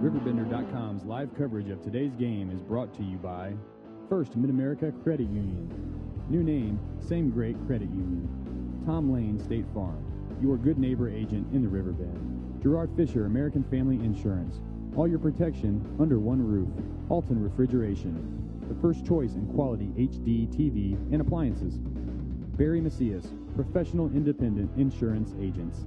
RiverBender.com's live coverage of today's game is brought to you by First Mid-America Credit Union. New name, same great credit union. Tom Lane State Farm, your good neighbor agent in the Riverbend. Gerard Fisher American Family Insurance, all your protection under one roof. Alton Refrigeration, the first choice in quality HD TV and appliances. Barry Macias, professional independent insurance agents.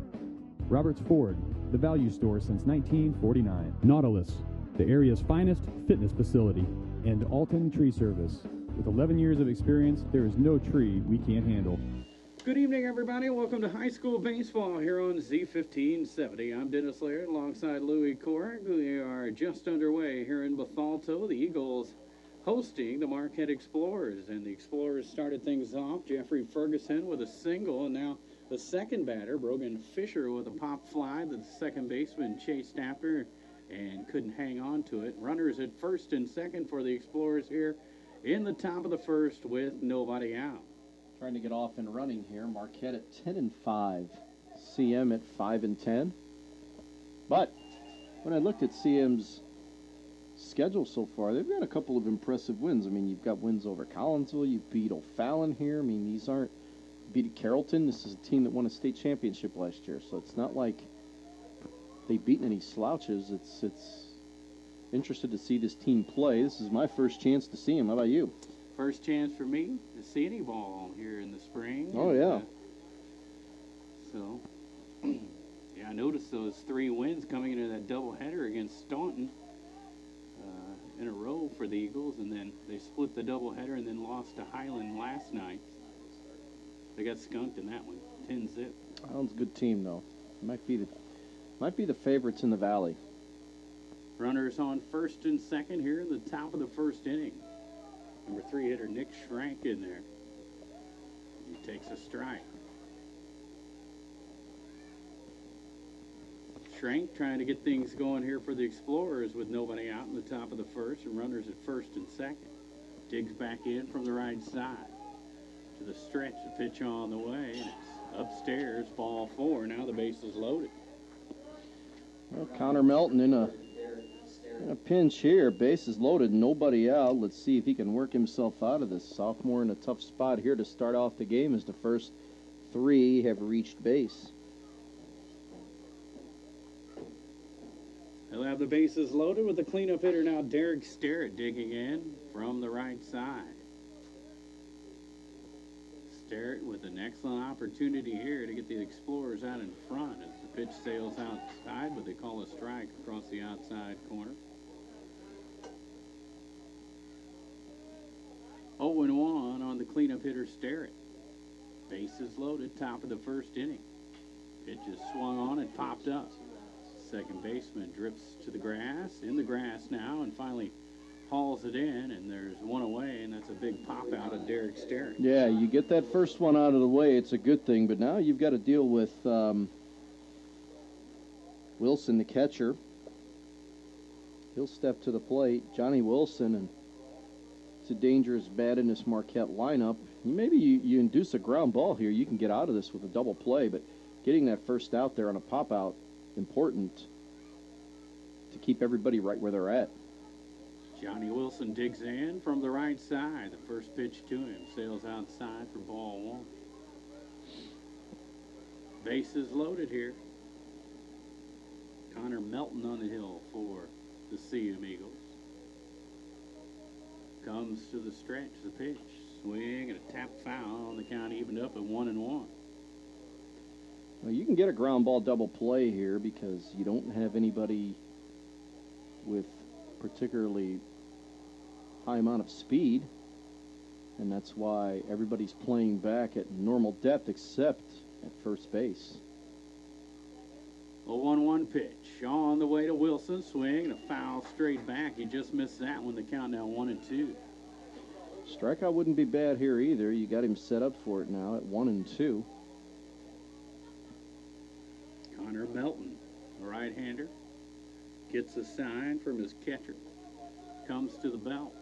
Roberts Ford, the value store since 1949. Nautilus, the area's finest fitness facility. And Alton Tree Service. With 11 years of experience, there is no tree we can't handle. Good evening, everybody. Welcome to high school baseball here on Z1570. I'm Dennis Laird alongside Louis Korg. We are just underway here in Bethalto. The Eagles hosting the Marquette Explorers. And the Explorers started things off. Jeffrey Ferguson with a single, and now the second batter, Brogan Fisher, with a pop fly that the second baseman chased after and couldn't hang on to it. Runners at first and second for the Explorers here in the top of the first with nobody out. Trying to get off and running here. Marquette at 10-5. CM at 5-10. But when I looked at CM's schedule so far, they've got a couple of impressive wins. I mean, you've got wins over Collinsville. You beat O'Fallon here. I mean, these aren't beat Carrollton. This is a team that won a state championship last year, so it's not like they've beaten any slouches. It's interested to see this team play. This is my first chance to see him. How about you? First chance for me to see any ball here in the spring. Oh, yeah. So, yeah, I noticed those 3 wins coming into that doubleheader against Staunton in a row for the Eagles, and then they split the doubleheader and then lost to Highland last night. They got skunked in that one, 10-zip. Highland's a good team, though. Might be the favorites in the Valley. Runners on first and second here in the top of the first inning. Number 3 hitter Nick Schrank in there. He takes a strike. Schrank trying to get things going here for the Explorers with nobody out in the top of the first and runners at first and second. Digs back in from the right side. To the stretch, the pitch on the way, and it's upstairs, ball 4. Now the base is loaded. Well, Connor Melton in a pinch here. Base is loaded, nobody out. Let's see if he can work himself out of this. Sophomore in a tough spot here to start off the game as the first 3 have reached base. They'll have the bases loaded with the cleanup hitter now, Derek Sterrett, digging in from the right side. Sterrett with an excellent opportunity here to get the Explorers out in front as the pitch sails outside, but they call a strike across the outside corner. 0-1 on the cleanup hitter Sterrett. Bases loaded, top of the first inning. Pitch is swung on and popped up. Second baseman drifts to the grass, in the grass now, and finally hauls it in, and there's one away, and that's a big pop out of Derek Sterrett. Yeah, you get that first one out of the way, it's a good thing, but now you've got to deal with Wilson, the catcher. He'll step to the plate. Johnny Wilson, and it's a dangerous bat in this Marquette lineup. Maybe you induce a ground ball here. You can get out of this with a double play, but getting that first out there on a pop-out, important to keep everybody right where they're at. Johnny Wilson digs in from the right side. The first pitch to him sails outside for ball 1. Bases loaded here. Connor Melton on the hill for the CM Eagles. Comes to the stretch, the pitch, swing, and a tap foul on the count, evened up at 1-1. Well, you can get a ground ball double play here because you don't have anybody with particularly high amount of speed, and that's why everybody's playing back at normal depth except at first base. A 1-1 pitch on the way to Wilson. Swing and a foul straight back. He just missed that one. The count now 1-2. Strikeout wouldn't be bad here either. You got him set up for it now at 1-2. Connor Melton, a right-hander, gets a sign from his catcher. Comes to the belt.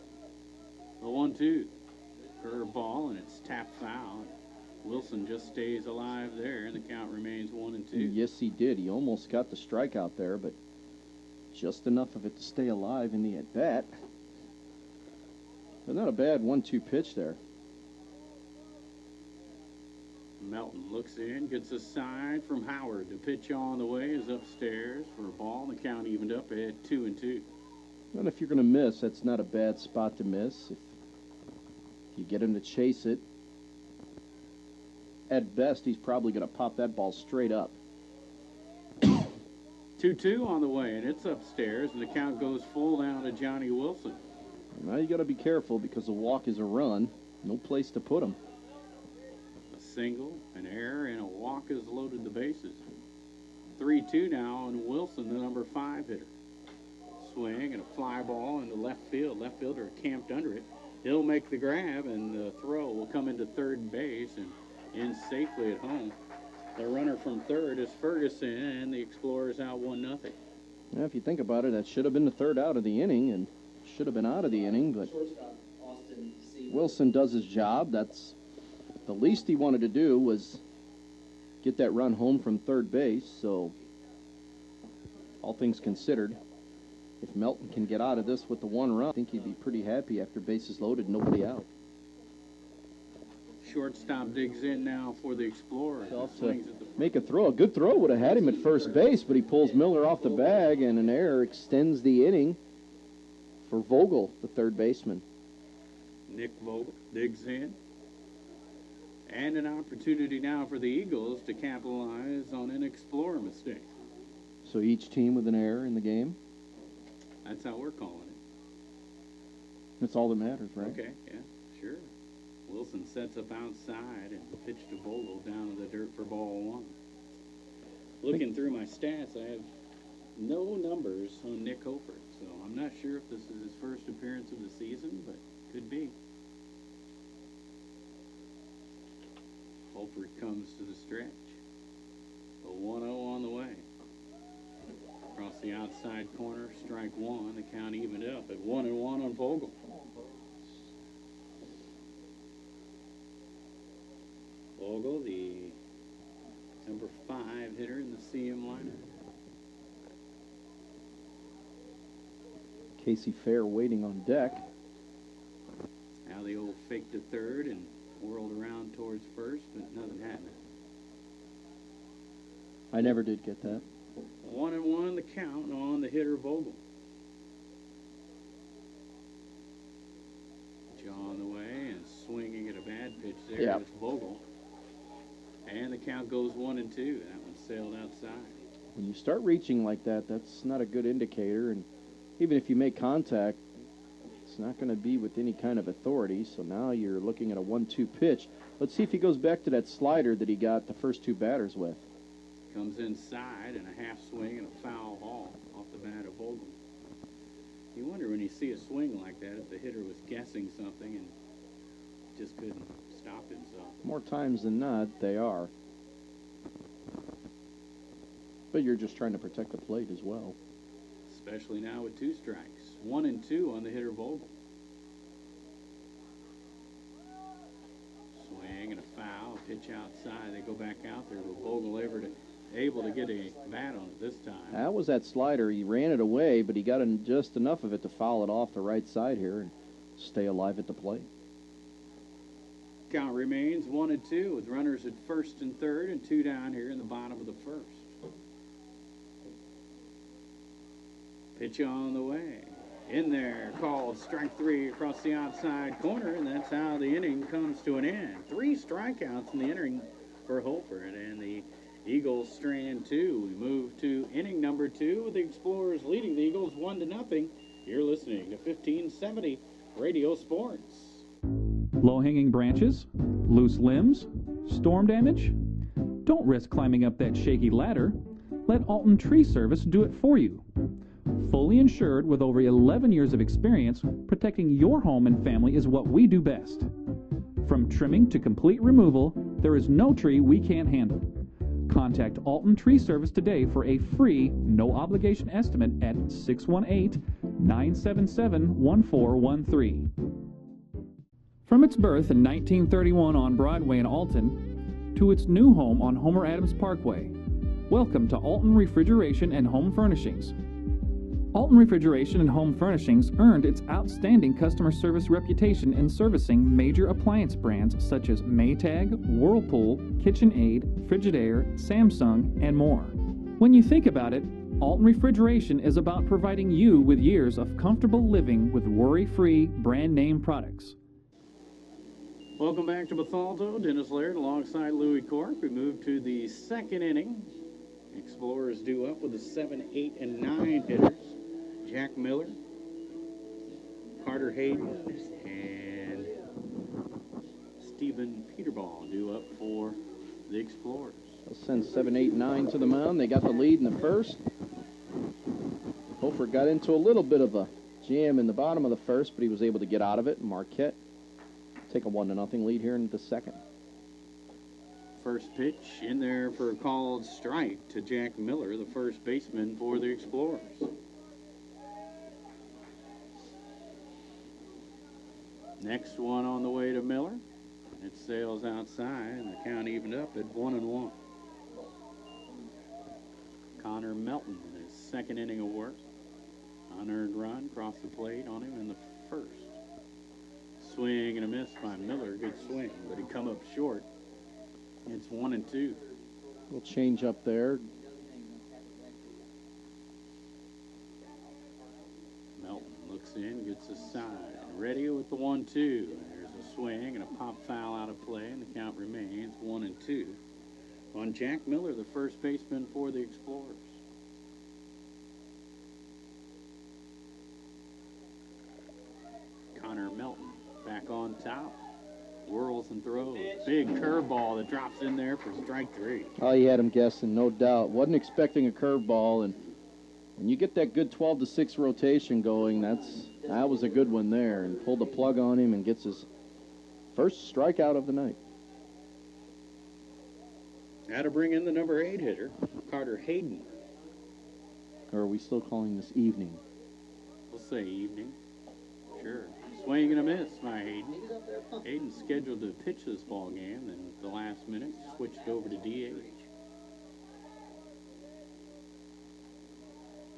A 1-2. Curveball, and it's tap foul. Wilson just stays alive there, and the count remains 1-2. Yes, he did. He almost got the strikeout there, but just enough of it to stay alive in the at-bat. But not a bad 1-2 pitch there. Melton looks in, gets a side from Howard. The pitch on the way is upstairs for a ball. The count evened up at 2-2. And if you're going to miss, that's not a bad spot to miss. If you get him to chase it, at best, he's probably going to pop that ball straight up. 2-2 on the way, and it's upstairs, and the count goes full down to Johnny Wilson. Now you got to be careful because a walk is a run. No place to put him. A single, an error, and a walk has loaded the bases. 3-2 now, and Wilson, the number 5 hitter. Swing and a fly ball into left field. Left fielder camped under it. He'll make the grab, and the throw will come into third base and in safely at home. The runner from third is Ferguson, and the Explorers out 1-0. Now, if you think about it, that should have been the third out of the inning, and should have been out of the inning, but Wilson does his job. That's the least he wanted to do was get that run home from third base, so all things considered, if Melton can get out of this with the 1 run, I think he'd be pretty happy after bases loaded, nobody out. Shortstop digs in now for the Explorers. Make a throw. A good throw would have had him at first base, but he pulls Miller off the bag, and an error extends the inning for Vogel, the third baseman. Nick Vogel digs in. And an opportunity now for the Eagles to capitalize on an Explorer mistake. So each team with an error in the game? That's how we're calling it. That's all that matters, right? Okay, yeah, sure. Wilson sets up outside and the pitch to Vogel down in the dirt for ball 1. Looking through my stats, I have no numbers on Nick Hoefert, so I'm not sure if this is his first appearance of the season, but could be. Hoefert comes to the stretch. A 1-0 on the way. Across the outside corner, strike 1. The count evened up at 1-1 on Vogel. Vogel, the number 5 hitter in the CM lineup. Casey Fair waiting on deck. Now the old fake to third and whirled around towards first, but nothing happened. I never did get that. 1-1 the count on the hitter Vogel. Jaw on the way and swinging at a bad pitch there with Vogel. And the count goes 1-2. That one sailed outside. When you start reaching like that, that's not a good indicator. And even if you make contact, it's not going to be with any kind of authority. So now you're looking at a 1-2 pitch. Let's see if he goes back to that slider that he got the first 2 batters with. Comes inside and a half swing and a foul ball off the bat of Vogel. You wonder when you see a swing like that if the hitter was guessing something and just couldn't stop himself. More times than not, they are. But you're just trying to protect the plate as well. Especially now with 2 strikes. 1-2 on the hitter Vogel. Swing and a foul, pitch outside. They go back out there with Vogel able to get a bat on it this time. That was that slider. He ran it away, but he got just enough of it to foul it off the right side here and stay alive at the plate. Count remains 1-2 with runners at first and third and 2 down here in the bottom of the first. Pitch on the way. In there, called strike 3 across the outside corner, and that's how the inning comes to an end. 3 strikeouts in the inning for Hoefert, and the Eagles strand 2. We move to inning number 2 with the Explorers leading the Eagles 1-0. You're listening to 1570 Radio Sports. Low-hanging branches, loose limbs, storm damage? Don't risk climbing up that shaky ladder. Let Alton Tree Service do it for you. Fully insured with over 11 years of experience, protecting your home and family is what we do best. From trimming to complete removal, there is no tree we can't handle. Contact Alton Tree Service today for a free, no-obligation estimate at 618-977-1413. From its birth in 1931 on Broadway in Alton to its new home on Homer Adams Parkway, welcome to Alton Refrigeration and Home Furnishings. Alton Refrigeration and Home Furnishings earned its outstanding customer service reputation in servicing major appliance brands such as Maytag, Whirlpool, KitchenAid, Frigidaire, Samsung, and more. When you think about it, Alton Refrigeration is about providing you with years of comfortable living with worry-free brand-name products. Welcome back to Bethalto. Dennis Laird alongside Louis Cork. We move to the second inning. Explorers due up with the 7, 8, and 9 hitters. Jack Miller, Carter Hayden, and Stephen Peterball due up for the Explorers. They'll send 7, 8, 9 to the mound. They got the lead in the first. Hoefert got into a little bit of a jam in the bottom of the first, but he was able to get out of it. Marquette take a 1-0 lead here in the second. First pitch in there for a called strike to Jack Miller, the first baseman for the Explorers. Next one on the way to Miller. It sails outside, and the count evened up at 1-1. Connor Melton, his second inning of work. Unearned run across the plate on him in the first. Swing and a miss by Miller. Good swing, but he come up short. It's 1-2. We'll change up there. Melton looks in, gets a side. Ready with the 1-2. There's a swing and a pop foul out of play, and the count remains 1-2 on Jack Miller, the first baseman for the Explorers. Connor Melton back on top. Whirls and throws. Big curveball that drops in there for strike 3. Oh, he had him guessing, no doubt. Wasn't expecting a curveball, and when you get that good 12-6 rotation going, that was a good one there, and pulled the plug on him and gets his first strikeout of the night. Now to bring in the number 8 hitter, Carter Hayden. Or are we still calling this evening? We'll say evening. Sure. Swing and a miss by Hayden. Hayden scheduled to pitch this ball game, and at the last minute switched over to DH.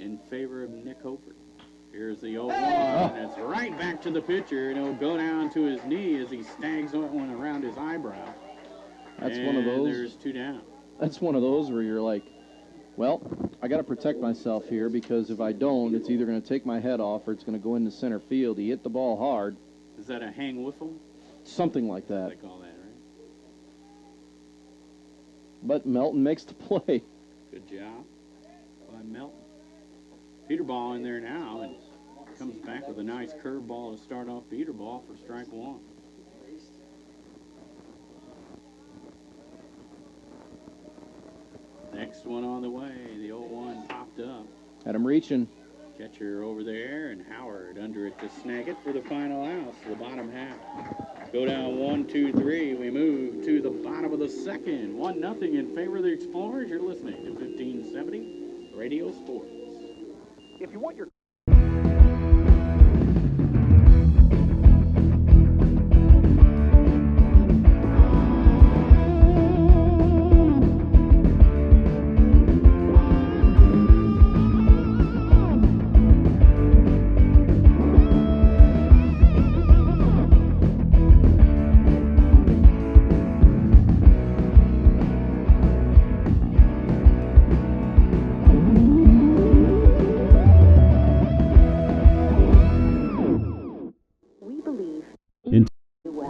In favor of Nick Hoefert. Here's the 0-1, and it's right back to the pitcher, and it'll go down to his knee as he snags one around his eyebrow. That's one of those. There's 2 down. That's one of those where you're like, well, I got to protect myself here, because if I don't, it's either going to take my head off or it's going to go into center field. He hit the ball hard. Is that a hang whiffle? Something like that. They call that, right? But Melton makes the play. Good job by Melton. Peterball in there now, and comes back with a nice curveball to start off Peterball for strike 1. Next one on the way. The 0-1 popped up. Had him reaching. Catcher over there, and Howard under it to snag it for the final out, the bottom half. Go down 1, 2, 3. We move to the bottom of the second. 1-0 in favor of the Explorers. You're listening to 1570 Radio Sports. If you want your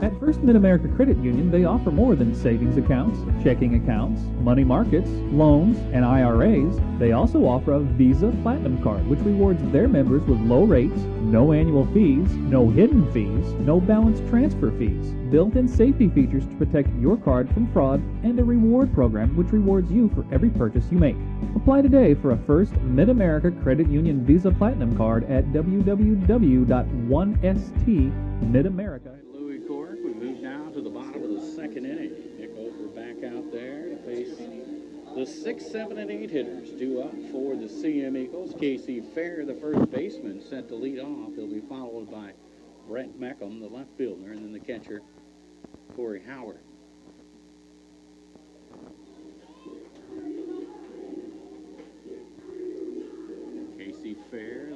At First Mid-America Credit Union, they offer more than savings accounts, checking accounts, money markets, loans, and IRAs. They also offer a Visa Platinum Card, which rewards their members with low rates, no annual fees, no hidden fees, no balance transfer fees, built-in safety features to protect your card from fraud, and a reward program which rewards you for every purchase you make. Apply today for a First Mid-America Credit Union Visa Platinum Card at www.1stmidamerica. Louis Cork, we move now to the bottom of the second inning. Nick Hoefert back out there to face the 6, 7, and 8 hitters due up for the CM Eagles. Casey Fair, the first baseman, set to lead off. He'll be followed by Brent Meckham, the left fielder, and then the catcher, Corey Howard. Casey Fair,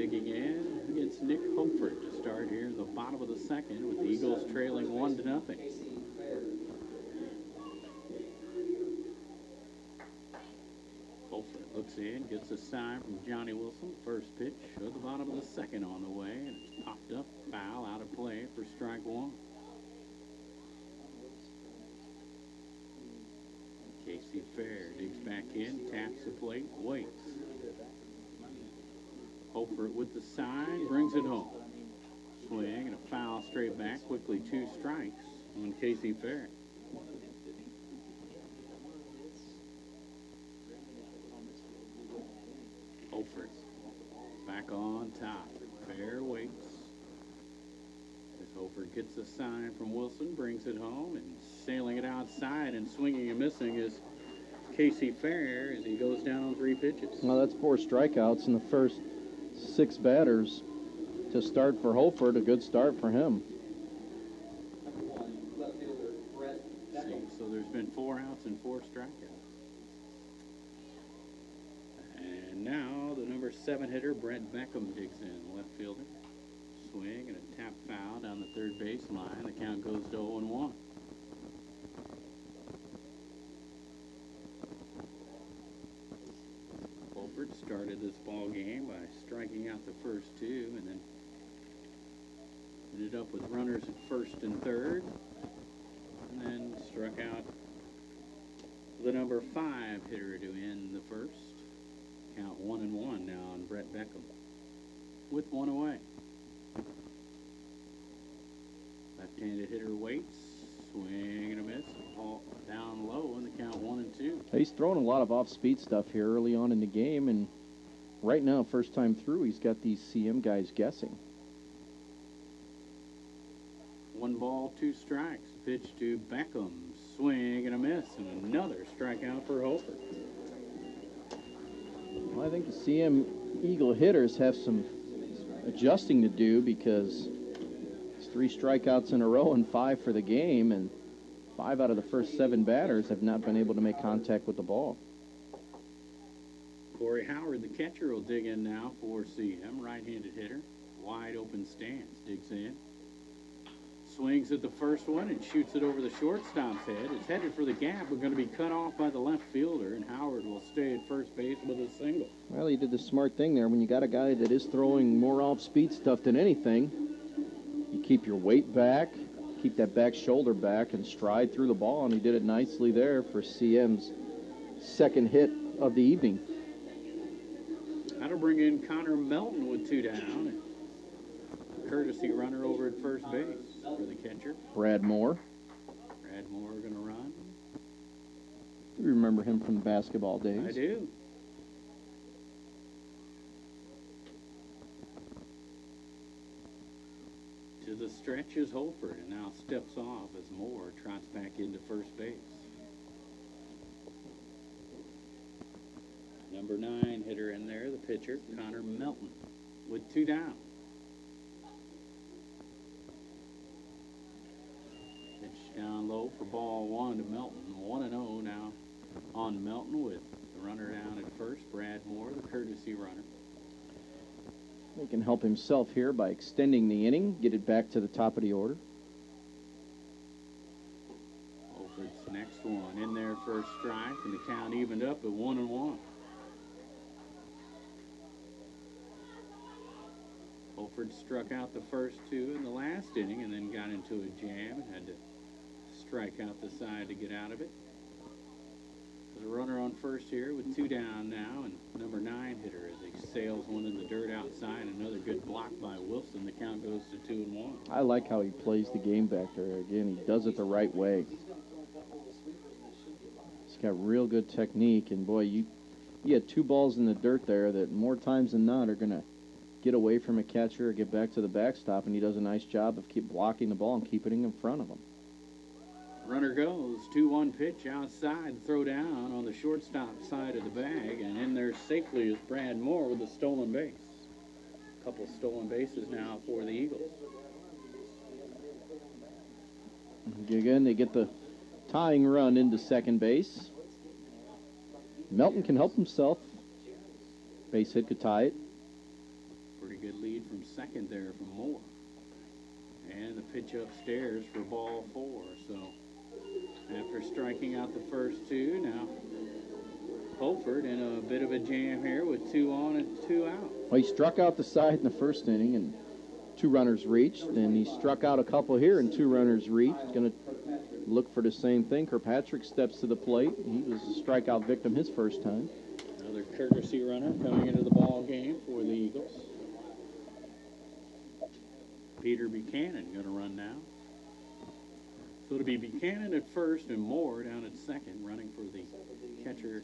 Digging in, it's Nick Hoefert to start here in the bottom of the second with the Eagles trailing 1-0. Hoefert looks in, gets a sign from Johnny Wilson. First pitch at the bottom of the second on the way, and it's popped up, foul, out of play for strike one. Casey Fair digs back in, taps the plate, waits. Hoefert with the sign, brings it home. Swing and a foul straight back, quickly 2 strikes on Casey Fair. Hoefert back on top. Fair waits. As Hoefert gets a sign from Wilson, brings it home, and sailing it outside and swinging and missing is Casey Fair as he goes down on 3 pitches. Well, that's 4 strikeouts in the first 6 batters to start for Hoefert. A good start for him. So there's been 4 outs and 4 strikeouts. And now the number 7 hitter, Brett Beckham, digs in, left fielder. Swing and a tap foul down the third base line. The count goes to 0-1. Hoefert started this ball game by striking out the first 2 and then ended up with runners at first and third, and then struck out the number 5 hitter to end the first. Count 1-1 now on Brett Beckham with 1 away. Left-handed hitter waits, swing and a miss, ball down low, and the count 1-2. He's throwing a lot of off-speed stuff here early on in the game, and right now, first time through, he's got these CM guys guessing. 1 ball, 2 strikes. Pitch to Beckham, swing and a miss, and another strikeout for Hoefert. Well, I think the CM Eagle hitters have some adjusting to do because it's 3 strikeouts in a row and 5 for the game, and 5 out of the first 7 batters have not been able to make contact with the ball. Corey Howard, the catcher, will dig in now for CM. Right-handed hitter, wide open stance, digs in. Swings at the first one and shoots it over the shortstop's head. It's headed for the gap, but going to be cut off by the left fielder, and Howard will stay at first base with a single. Well, he did the smart thing there. When you got a guy that is throwing more off-speed stuff than anything, you keep your weight back, keep that back shoulder back, and stride through the ball, and he did it nicely there for CM's second hit of the evening. That'll bring in Connor Melton with 2 down. Courtesy runner over at first base for the catcher. Brad Moore. Brad Moore going to run. You remember him from the basketball days. I do. To the stretch is Hoefert, and now steps off as Moore trots back into first base. Number 9 hitter in there, the pitcher, Connor Melton, with 2 down. Pitch down low for ball 1 to Melton. 1-0 now on Melton with the runner down at first, Brad Moore, the courtesy runner. He can help himself here by extending the inning, get it back to the top of the order. Hoefert's next one in there for a strike, and the count evened up at 1-1. Hoefert struck out the first 2 in the last inning and then got into a jam and had to strike out the side to get out of it. There's a runner on first here with 2 down now, and number 9 hitter as he sails one in the dirt outside. Another good block by Wilson. The count goes to 2-1. I like how he plays the game back there. Again, he does it the right way. He's got real good technique, and boy, you had 2 balls in the dirt there that more times than not are going to get away from a catcher or get back to the backstop, and he does a nice job of keep blocking the ball and keeping it in front of him. Runner goes, 2-1 pitch outside, throw down on the shortstop side of the bag, and in there safely is Brad Moore with a stolen base. A couple stolen bases now for the Eagles. Again, they get the tying run into second base. Melton can help himself. Base hit could tie it. Pretty good lead from second there from Moore. And the pitch upstairs for ball 4. So after striking out the first two, now Hoefert in a bit of a jam here with 2 on and 2 out. Well, he struck out the side in the first inning and 2 runners reached. Then he struck out a couple here and 2 runners reached. Going to look for the same thing. Kirkpatrick steps to the plate. He was a strikeout victim his first time. Another courtesy runner coming into the ball game for the Eagles. Peter Buchanan going to run now. So it'll be Buchanan at first and Moore down at second, running for the catcher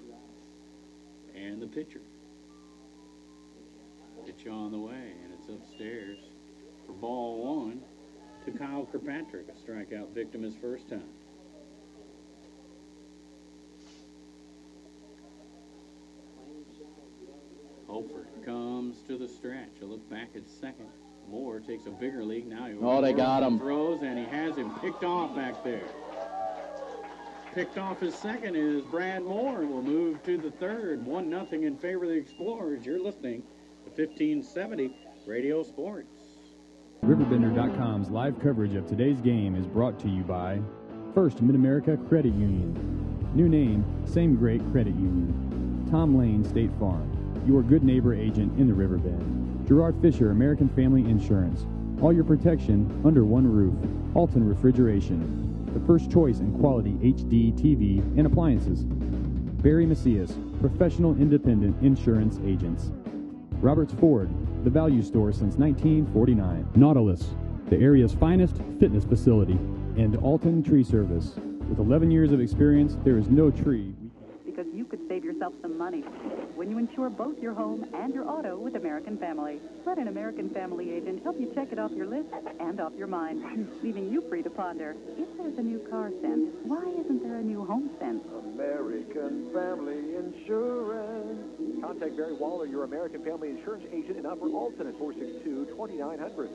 and the pitcher. Pitch on the way, and it's upstairs for ball 1 to Kyle Kirkpatrick, a strikeout victim his first time. Hoefert comes to the stretch. A look back at second. Moore takes a bigger lead now. Oh, they got him. Throws, and he has him picked off back there. Picked off his second is Brad Moore. Will move to the third. 1-0 in favor of the Explorers. You're listening to 1570 Radio Sports. RiverBender.com's live coverage of today's game is brought to you by First Mid-America Credit Union. New name, same great credit union. Tom Lane State Farm, your good neighbor agent in the Riverbend. Gerard Fisher American Family Insurance. All your protection under one roof. Alton Refrigeration. The first choice in quality HD TV and appliances. Barry Macias, professional independent insurance agents. Roberts Ford, the value store since 1949. Nautilus, the area's finest fitness facility. And Alton Tree Service. With 11 years of experience, there is no tree. Because you could save yourself some money when you insure both your home and your auto with American Family. Let an American Family agent help you check it off your list and off your mind, leaving you free to ponder. If there's a new car scent, why isn't there a new home scent? American Family Insurance. Contact Barry Waller, your American Family Insurance agent, in Upper Alton at 462-2900.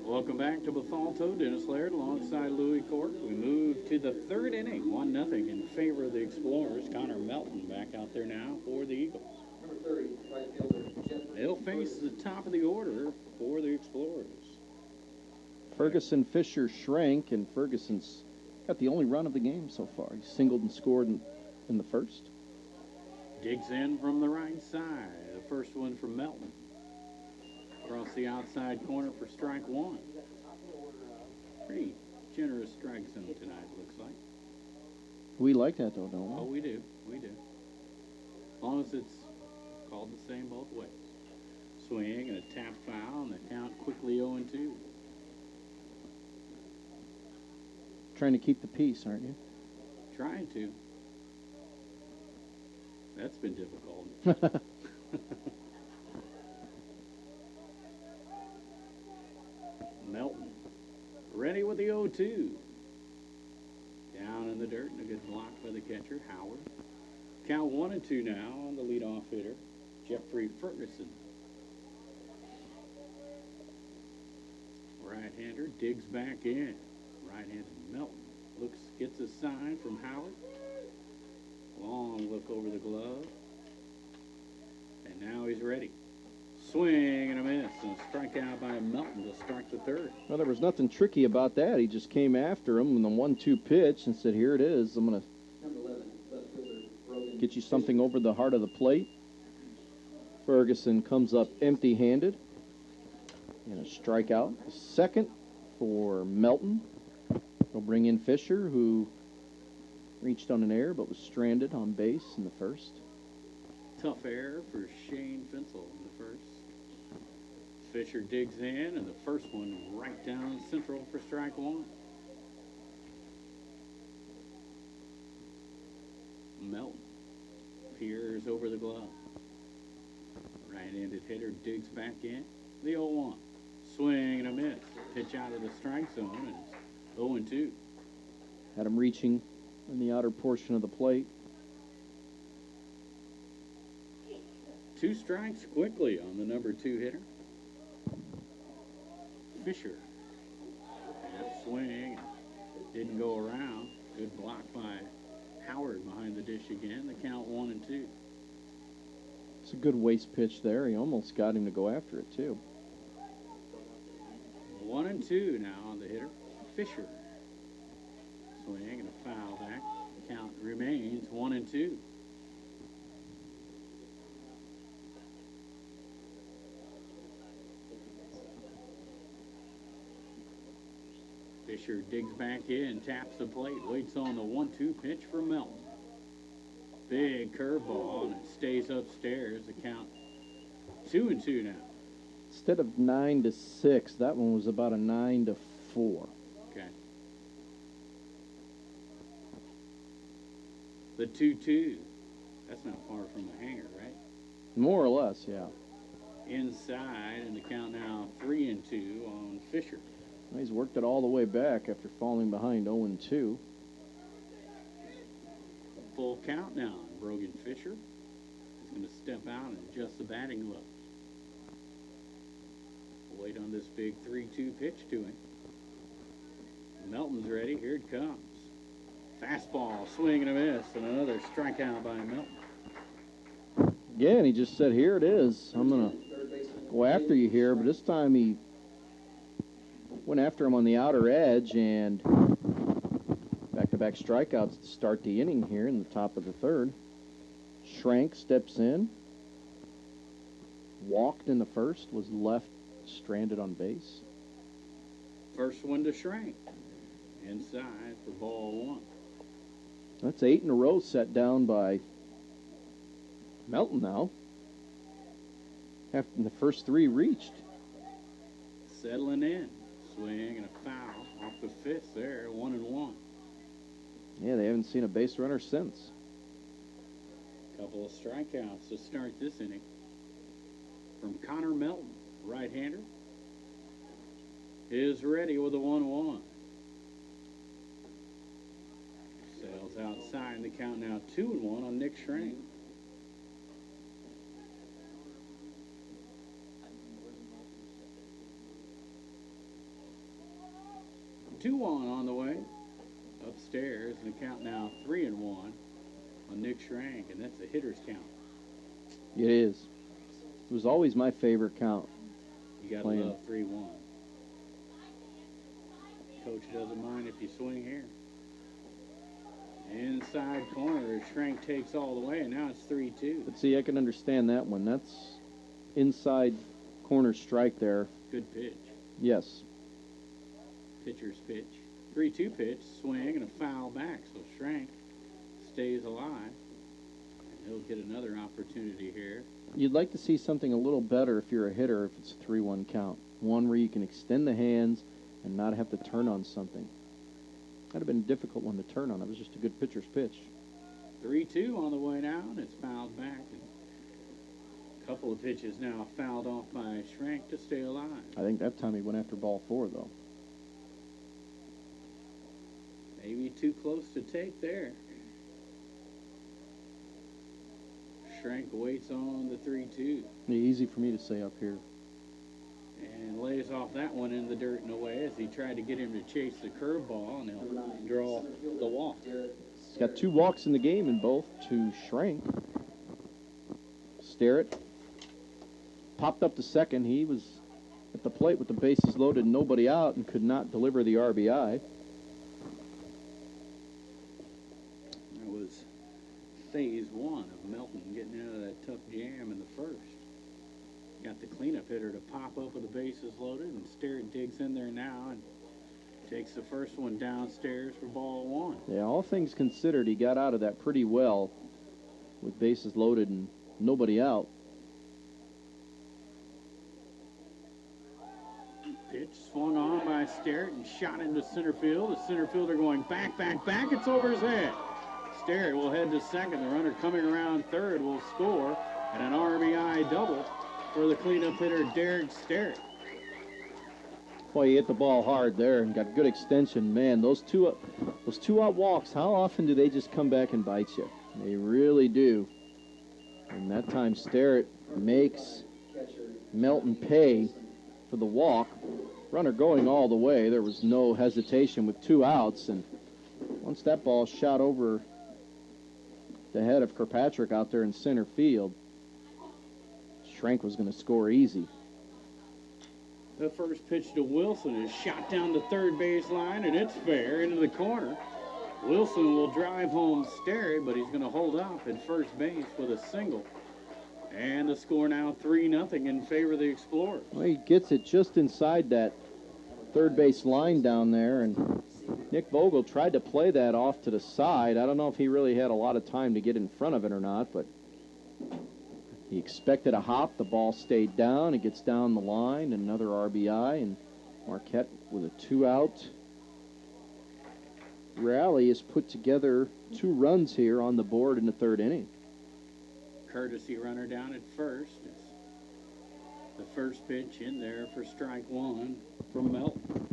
Welcome back to Bethalto. Dennis Laird alongside Louis Cork. We move to the third inning. 1-0 in favor of the Explorers. Connor Melton back out there now for the Eagles. Number 30, right fielder. They'll face the top of the order for the Explorers. Ferguson Fisher shrank, and Ferguson's got the only run of the game so far. He singled and scored in the first. Digs in from the right side. The first one from Melton. Across the outside corner for strike 1. Pretty generous strike zone tonight, looks like. We like that, though, don't we? Oh, we do. We do. As long as it's called the same both ways. Swing and a tap foul, and the count quickly 0-2. Trying to keep the peace, aren't you? Trying to. That's been difficult. Melton ready with the 0-2. Down in the dirt, and a good block by the catcher, Howard. Count 1-2 now on the leadoff hitter, Jeffrey Ferguson. Right-hander digs back in. Right-handed Melton gets a sign from Howard. Long look over the glove. And now he's ready. Swing and a miss, and a strikeout by Melton to start the third. Well, there was nothing tricky about that. He just came after him in the 1-2 pitch and said, here it is. I'm going to get you something over the heart of the plate. Ferguson comes up empty-handed. And a strikeout. Second for Melton. They'll bring in Fisher, who reached on an error but was stranded on base in the first. Tough error for Shane Finsel in the first. Fisher digs in, and the first one right down central for strike 1. Melton peers over the glove. Right-handed hitter digs back in. The 0-1. Swing and a miss. Pitch out of the strike zone, and it's 0-2. Had him reaching in the outer portion of the plate. 2 strikes quickly on the number 2 hitter. Fisher. Half swing. Didn't go around. Good block by Howard behind the dish again. The count 1-2. 2. It's a good waste pitch there. He almost got him to go after it, too. 1-2 now on the hitter, Fisher. Swing and a foul back. Count remains 1-2. Fisher digs back in, taps the plate, waits on the 1-2 pitch for Melton. Big curveball, and it stays upstairs. The count 2-2 now. Instead of 9-6, that one was about a 9-4. Okay. The 2-2. That's not far from the hanger, right? More or less, yeah. Inside, and the count now 3-2 on Fisher. He's worked it all the way back after falling behind 0-2. Full count now on Brogan Fisher. He's going to step out and adjust the batting gloves. Wait on this big 3-2 pitch to him. Melton's ready. Here it comes. Fastball, swing and a miss, and another strikeout by Melton. Yeah, and he just said, here it is. I'm going to go after you here, but this time he went after him on the outer edge, and back-to-back strikeouts to start the inning here in the top of the third. Schrank steps in, walked in the first, was left stranded on base. First one to Schrank. Inside for ball 1. That's 8 in a row set down by Melton now. After the first 3 reached. Settling in. Swing and a foul off the fifth there, 1-1. Yeah, they haven't seen a base runner since. Couple of strikeouts to start this inning. From Connor Melton, right-hander, is ready with a 1-1. Sails outside, and the count now 2-1 on Nick Schrank. Two on the way upstairs, and the count now 3-1 on Nick Schrank, and that's a hitter's count. It is. It was always my favorite count. You got to love 3-1. Coach doesn't mind if you swing here. Inside corner, Schrank takes all the way, and now it's 3-2. But see, I can understand that one. That's inside corner strike there. Good pitch. Yes. Pitcher's pitch. 3-2 pitch, swing, and a foul back. So Schrank stays alive. And he'll get another opportunity here. You'd like to see something a little better if you're a hitter, if it's a 3-1 count. One where you can extend the hands and not have to turn on something. That'd have been a difficult one to turn on. It was just a good pitcher's pitch. 3-2 on the way now, and it's fouled back. And a couple of pitches now fouled off by Schrank to stay alive. I think that time he went after ball 4, though. Maybe too close to take there. Schrank waits on the 3-2. Easy for me to say up here. And lays off that one in the dirt and away as he tried to get him to chase the curveball, and he'll draw the walk. He's got 2 walks in the game, and both to Schrank. Sterrett popped up to second. He was at the plate with the bases loaded, nobody out, and could not deliver the RBI. That was phase 1 of Melton getting out of that tough jam in the first. Got the cleanup hitter to pop up with the bases loaded, and Sterrett digs in there now and takes the first one downstairs for ball 1. Yeah, all things considered, he got out of that pretty well with bases loaded and nobody out. Pitch swung on by Sterrett and shot into center field. The center fielder going back. It's over his head. Sterrett will head to second. The runner coming around third will score, and an RBI double for the cleanup hitter, Derek Sterrett. Boy, he hit the ball hard there and got good extension. Man, those two out walks, how often do they just come back and bite you? They really do. And that time Sterrett makes Melton pay for the walk. Runner going all the way. There was no hesitation with 2 outs. And once that ball shot over ahead of Kirkpatrick out there in center field. Schrank was going to score easy. The first pitch to Wilson is shot down the third base line, and it's fair into the corner. Wilson will drive home Sterry, but he's going to hold up at first base with a single. And the score now 3-0 in favor of the Explorers. Well, he gets it just inside that third base line down there, and Nick Vogel tried to play that off to the side. I don't know if he really had a lot of time to get in front of it or not, but he expected a hop. The ball stayed down. It gets down the line, another RBI, and Marquette with a 2-out rally has put together 2 runs here on the board in the third inning. Courtesy runner down at first. It's the first pitch in there for strike 1 from Melton.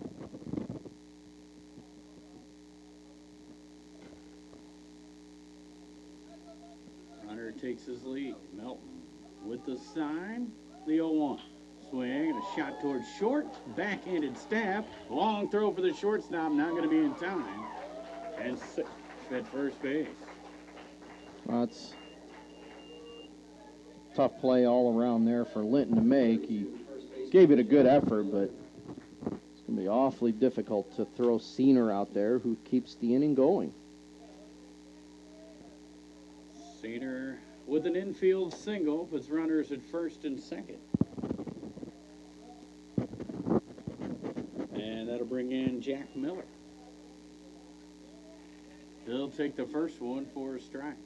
Runner takes his lead. Melton with the sign, the 0-1. Swing and a shot towards short. Backhanded stab. Long throw for the shortstop. Not going to be in time. And safe at first base. Well, it's tough play all around there for Linton to make. He gave it a good effort, but it's going to be awfully difficult to throw Senior out there, who keeps the inning going. Senior with an infield single, puts runners at first and second. And that'll bring in Jack Miller. He'll take the first one for a strike.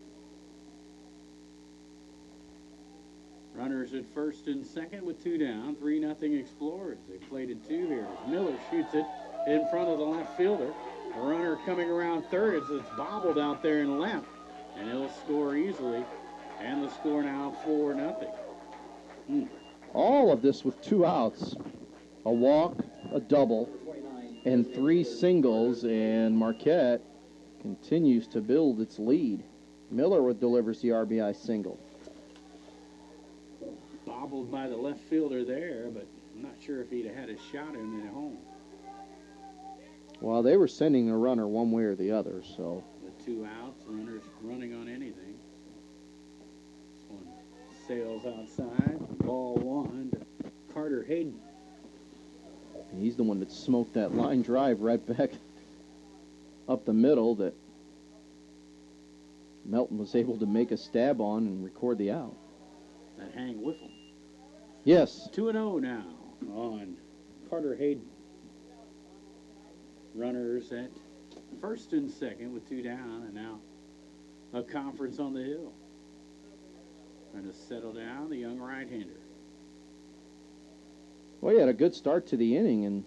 Runners at first and second with 2 down. 3-0 Explorers. They played at 2 here. Miller shoots it in front of the left fielder. A runner coming around third as it's bobbled out there in left. And he'll score easily. And the score now 4-0. All of this with 2 outs. A walk, a double, and 3 singles. And Marquette continues to build its lead. Miller delivers the RBI single. Bobbled by the left fielder there, but I'm not sure if he'd have had a shot in at home. Well, they were sending a runner one way or the other, so. With 2 outs, runners running on anything. This one sails outside. Ball 1 to Carter Hayden. He's the one that smoked that line drive right back up the middle that Melton was able to make a stab on and record the out. That hang whiffle. Yes. 2-0 now on Carter Hayden. Runners at first and second with 2 down, and now a conference on the hill. Trying to settle down the young right-hander. Well, he had a good start to the inning, and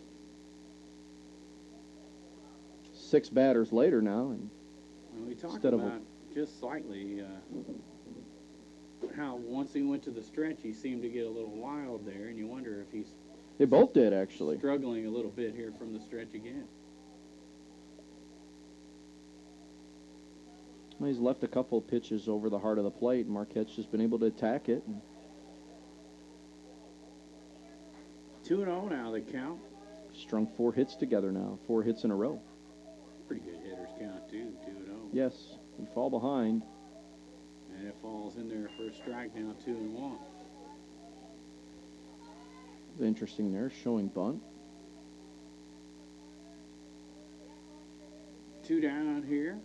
6 batters later now. And well, we talked about just slightly how once he went to the stretch, he seemed to get a little wild there, and you wonder if he's they both did, actually. Struggling a little bit here from the stretch again. Well, he's left a couple of pitches over the heart of the plate, and Marquette's just been able to attack it. 2-0 now, the count. Strung 4 hits together now, 4 hits in a row. Pretty good hitters count, too, 2-0. Yes, we fall behind. And it falls in there for a strike now, 2-1. Interesting there, showing bunt. 2 down here.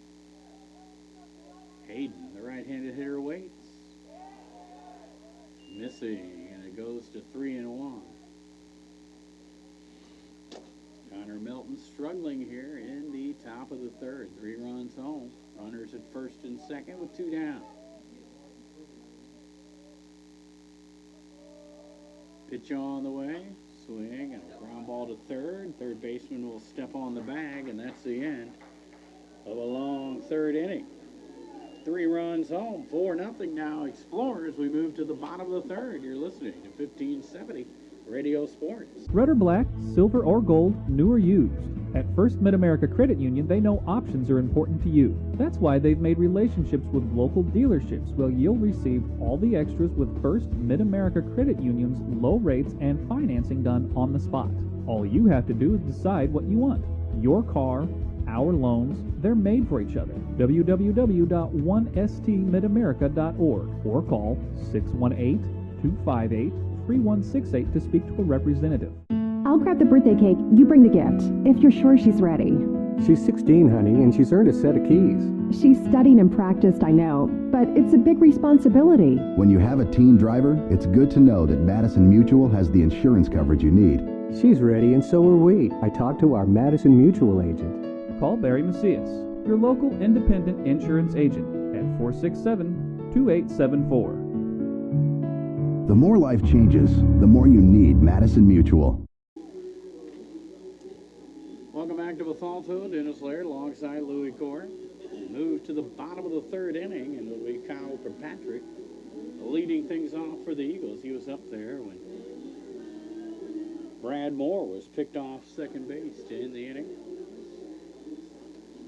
Hayden, the right-handed hitter, waits. Missing, and it goes to 3-1. Connor Melton struggling here in the top of the third. 3 runs home. Runners at first and second with 2 down. Pitch on the way. Swing and a ground ball to third. Third baseman will step on the bag, and that's the end of a long third inning. 3 runs home. 4-0 now Explorers. We move to the bottom of the third. You're listening to 1570 Radio Sports. Red or black, silver or gold, new or used. At First Mid-America Credit Union, they know options are important to you. That's why they've made relationships with local dealerships where you'll receive all the extras with First Mid-America Credit Union's low rates and financing done on the spot. All you have to do is decide what you want. Your car, our loans, they're made for each other. www.onestmidamerica.org or call 618-258-3168 to speak to a representative. I'll grab the birthday cake. You bring the gift, if you're sure she's ready. She's 16, honey, and she's earned a set of keys. She's studied and practiced, I know, but it's a big responsibility. When you have a teen driver, it's good to know that Madison Mutual has the insurance coverage you need. She's ready, and so are we. I talked to our Madison Mutual agent. Call Barry Macias, your local independent insurance agent, at 467-2874. The more life changes, the more you need Madison Mutual. Welcome back to Bethalto. Dennis Laird alongside Louis Core. Move to the bottom of the third inning, and it'll be Kyle Kirkpatrick leading things off for the Eagles. He was up there when Brad Moore was picked off second base to end the inning.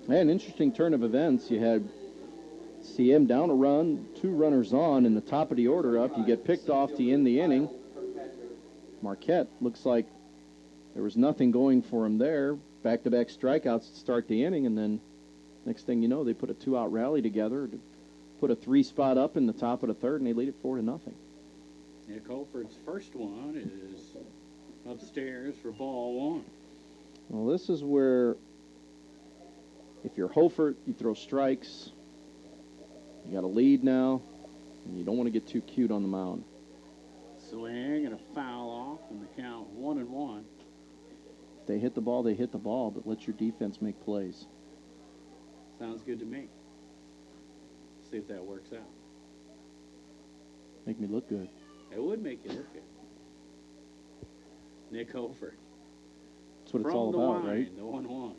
An interesting turn of events. You had CM down a run, 2 runners on, in the top of the order up. You get picked off to end the inning. Marquette looks like there was nothing going for him there. Back-to-back strikeouts to start the inning, and then next thing you know, they put a 2-out rally together to put a 3-spot up in the top of the third, and they lead it 4-0. Nick Hoefert's first one is upstairs for ball 1. Well, this is where, if you're Hoefert, you throw strikes. You got a lead now, and you don't want to get too cute on the mound. Swing and a foul off, and the count 1-1. If they hit the ball, they hit the ball, but let your defense make plays. Sounds good to me. See if that works out. Make me look good. It would make you look good. Nick Hoefert. That's what it's all about, right? The 1-1.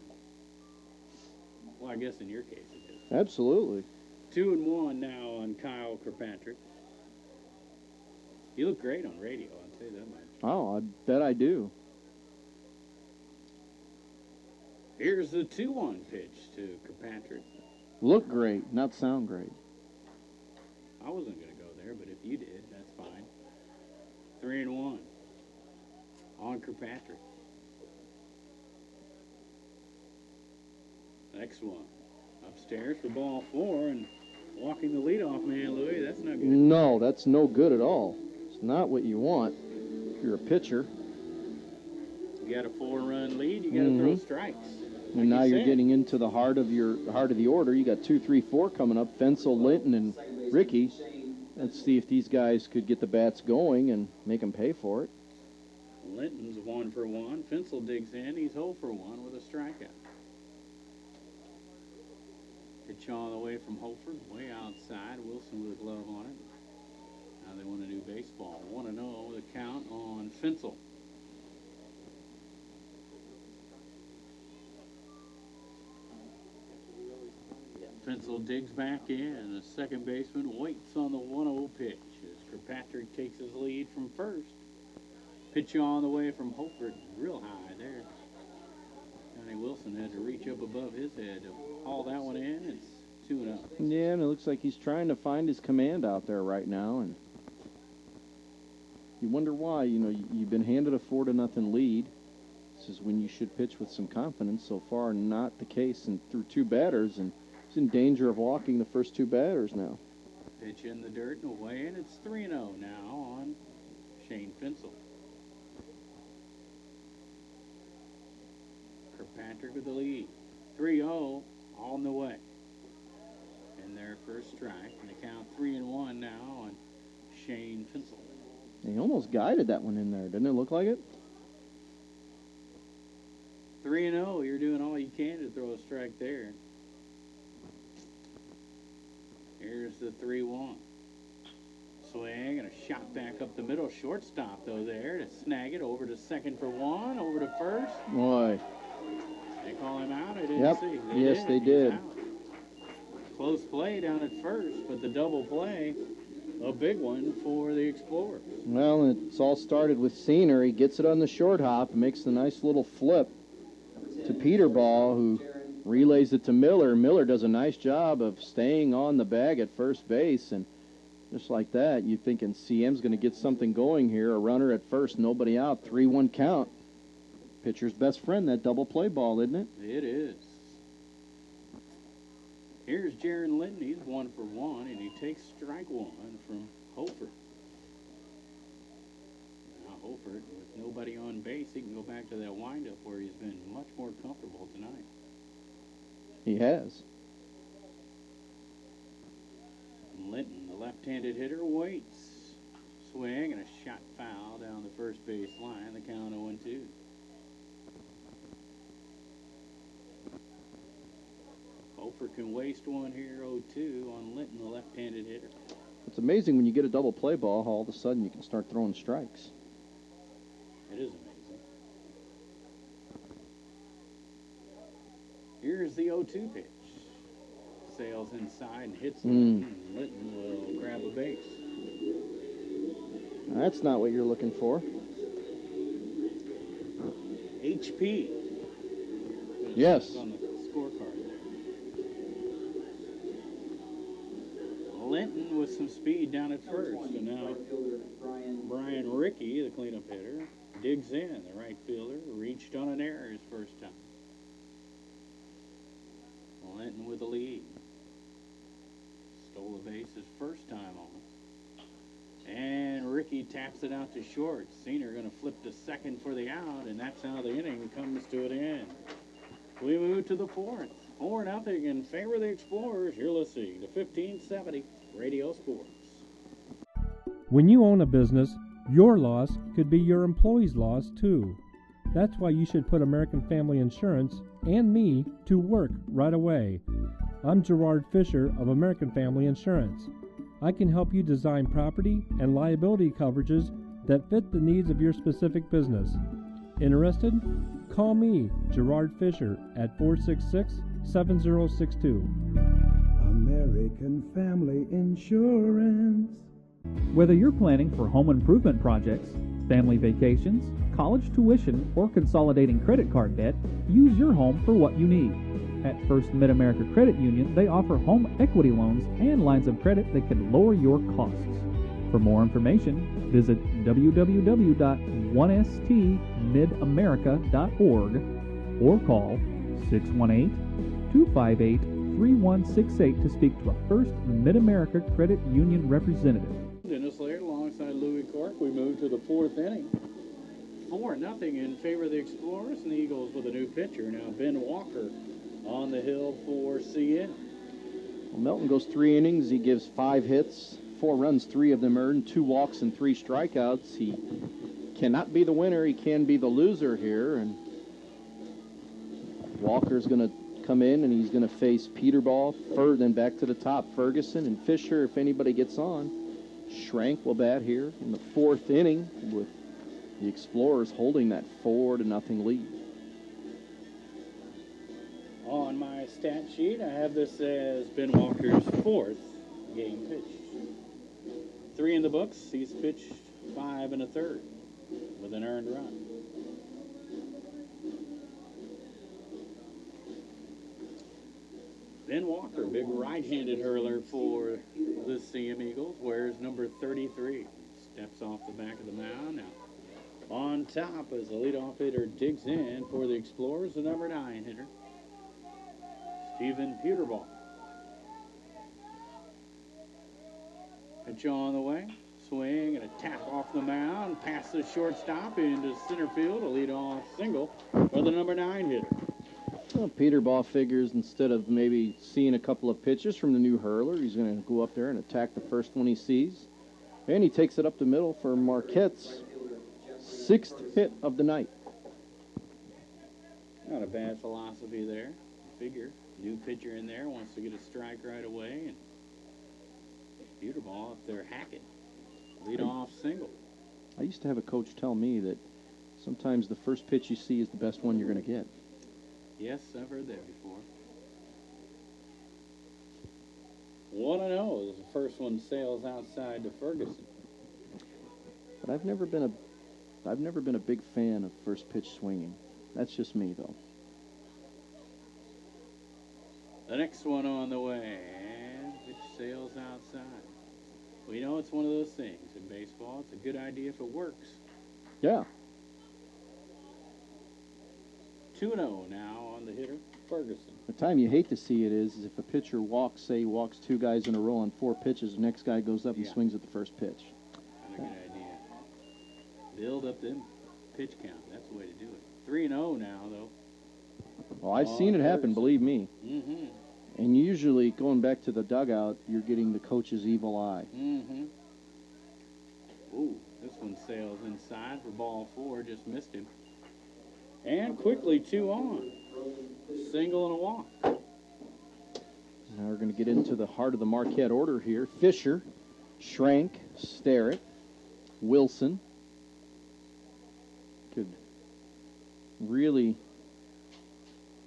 Well, I guess in your case it is. Absolutely. 2-1 now on Kyle Kirkpatrick. You look great on radio, I'll tell you that much. Oh, I bet I do. Here's the 2-1 pitch to Kirkpatrick. Look great, not sound great. I wasn't going to go there, but if you did, that's fine. 3-1 on Kirkpatrick. Next one. Upstairs for ball 4, and walking the leadoff man, Louis, that's not good. No, that's no good at all. It's not what you want if you're a pitcher. You got a 4-run lead, you got to throw strikes. And now you're getting into the heart of the order. You got 2, 3, 4 coming up. Fensel, Linton, and Ricky. Let's see if these guys could get the bats going and make them pay for it. Linton's 1 for 1. Fensel digs in. He's 0 for 1 with a strikeout. Pitch on the way from Hoefert, way outside. Wilson with a glove on it. Now they want to do baseball. 1-0 with a count on Fensel. Fensel digs back in. The second baseman waits on the 1-0 pitch as Kirkpatrick takes his lead from first. Pitch on the way from Hoefert, real high there. Johnny Wilson had to reach up above his head to haul that one in. It's 2-0. Yeah, and it looks like he's trying to find his command out there right now, and you wonder why. You know, you've been handed a 4-0 lead. This is when you should pitch with some confidence. So far, not the case, and through 2 batters, and he's in danger of walking the first 2 batters now. Pitch in the dirt and away, and it's 3-0 now on Shane Fensel. Kirkpatrick with the lead. 3-0 on the way. And their first strike, and they count 3-1 now on Shane Fensel. He almost guided that one in there. Didn't it look like it? 3-0, you're doing all you can to throw a strike there. Here's the 3-1. Swing and a shot back up the middle. Shortstop, though, there to snag it. Over to second for 1, over to first. Boy. They call him out? I didn't see. Yes, they did. Close play down at first, but the double play, a big one for the Explorers. Well, it's all started with Senior. He gets it on the short hop and makes the nice little flip to Peterball, who relays it to Miller. Miller does a nice job of staying on the bag at first base, and just like that, you're thinking CM's going to get something going here. A runner at first, nobody out, 3-1 count. Pitcher's best friend, that double play ball, isn't it? It is. Here's Jaron Linton. He's 1 for 1, and he takes strike 1 from Hoefert. Now Hoefert, with nobody on base, he can go back to that windup where he's been much more comfortable tonight. He has. Linton, the left-handed hitter, waits. Swing and a shot foul down the first base line. The count 0-2. Hoefert can waste one here, 0-2 on Linton, the left-handed hitter. It's amazing when you get a double play ball, all of a sudden you can start throwing strikes. It is amazing. Here's the 0-2 pitch. Sails inside and hits Linton. Linton will grab a base. That's not what you're looking for. HP. Yes. On the scorecard there. Linton with some speed down at first. And now Brian Rickey, the cleanup hitter, digs in. The right fielder reached on an error his first time. Linton with the lead. Stole the base his first time on. And Rickey taps it out to short. Senior going to flip to second for the out, and that's how the inning comes to an end. We move to the fourth. 4-0 in favor of the Explorers. You're listening to 1570 Radio Sports. When you own a business, your loss could be your employee's loss too. That's why you should put American Family Insurance and me to work right away. I'm Gerard Fisher of American Family Insurance. I can help you design property and liability coverages that fit the needs of your specific business. Interested? Call me, Gerard Fisher, at 466-7062. American Family Insurance. Whether you're planning for home improvement projects, family vacations, college tuition, or consolidating credit card debt, use your home for what you need. At First Mid-America Credit Union, they offer home equity loans and lines of credit that can lower your costs. For more information, visit www.1stmidamerica.org or call 618-258-3168 to speak to a First Mid-America Credit Union representative. Dennis Laird alongside Louis Cork. We move to the fourth inning. 4-0 in favor of the Explorers, and the Eagles with a new pitcher. Now Ben Walker on the hill for CM. Well, Melton goes 3 innings. He gives 5 hits, 4 runs, 3 of them earned, 2 walks and 3 strikeouts. He cannot be the winner. He can be the loser here. And Walker's going to come in, and he's going to face Peterball, then back to the top, Ferguson and Fisher if anybody gets on. Schrank will bat here in the 4th inning with the Explorers holding that 4-0 lead. On my stat sheet, I have this as Ben Walker's 4th game pitch. 3 in the books. He's pitched 5 1/3 with an earned run. Ben Walker, big right-handed hurler for the CM Eagles, wears number 33. Steps off the back of the mound. Now on top as the leadoff hitter digs in for the Explorers, the number 9 hitter, Stephen Peterball. Pitch on the way. Swing and a tap off the mound. Past the shortstop into center field. A leadoff single for the number 9 hitter. Well, Peterball figures instead of maybe seeing a couple of pitches from the new hurler, he's going to go up there and attack the first one he sees. And he takes it up the middle for Marquette's 6th hit of the night. Not a bad philosophy there. Figure. New pitcher in there wants to get a strike right away. And Peterball up there hacking. Lead-off single. I used to have a coach tell me that sometimes the first pitch you see is the best one you're going to get. Yes, I've heard that before. 1-0 as the first one sails outside to Ferguson. But I've never been a big fan of first pitch swinging. That's just me, though. The next one on the way, and it sails outside. We know it's one of those things in baseball. It's a good idea if it works. Yeah. 2-0 now on the hitter, Ferguson. The time you hate to see it is if a pitcher walks, say he walks 2 guys in a row on 4 pitches, the next guy goes up and swings at the first pitch. Not a good idea. Build up them pitch count. That's the way to do it. 3-0 now, though. Well, I've seen it happen, believe me. Mm-hmm. And usually, going back to the dugout, you're getting the coach's evil eye. Mm-hmm. Ooh, this one sails inside for ball 4. Just missed him. And quickly 2 on. Single and a walk. Now we're going to get into the heart of the Marquette order here. Fisher, Schrank, Sterrett, Wilson. Could really...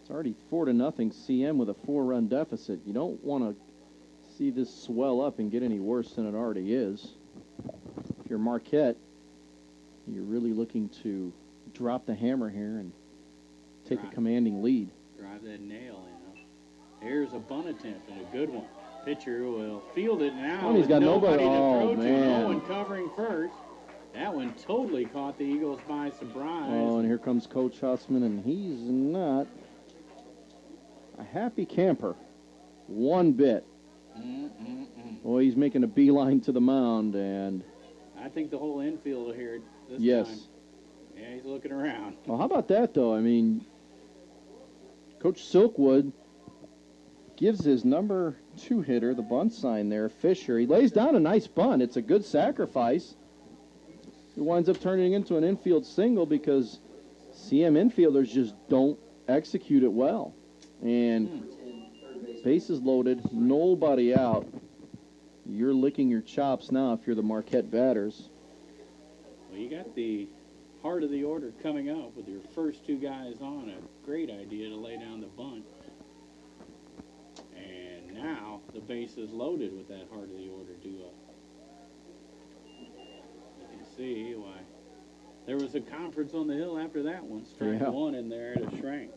It's already 4-0 CM with a 4-run deficit. You don't want to see this swell up and get any worse than it already is. If you're Marquette, you're really looking to drop the hammer here and take a commanding lead. Drive that nail in. Here's a bunt attempt and a good one. Pitcher will field it now. Oh, he's got nobody to oh, throw man. to. No one covering first. That one totally caught the Eagles by surprise. Oh, and here comes Coach Hussman, and he's not a happy camper one bit. Oh, he's making a beeline to the mound, and I think the whole infield will hear it this time. Yeah, he's looking around. Well, how about that, though? I mean, Coach Silkwood gives his number 2 hitter the bunt sign there, Fisher. He lays down a nice bunt. It's a good sacrifice. It winds up turning into an infield single because CM infielders just don't execute it well. And bases loaded, nobody out. You're licking your chops now if you're the Marquette batters. Well, you got the heart of the order coming up with your first 2 guys on. A great idea to lay down the bunt. And now the base is loaded with that heart of the order duo. You can see why there was a conference on the hill after that one. Strike 1 in there to Schrank.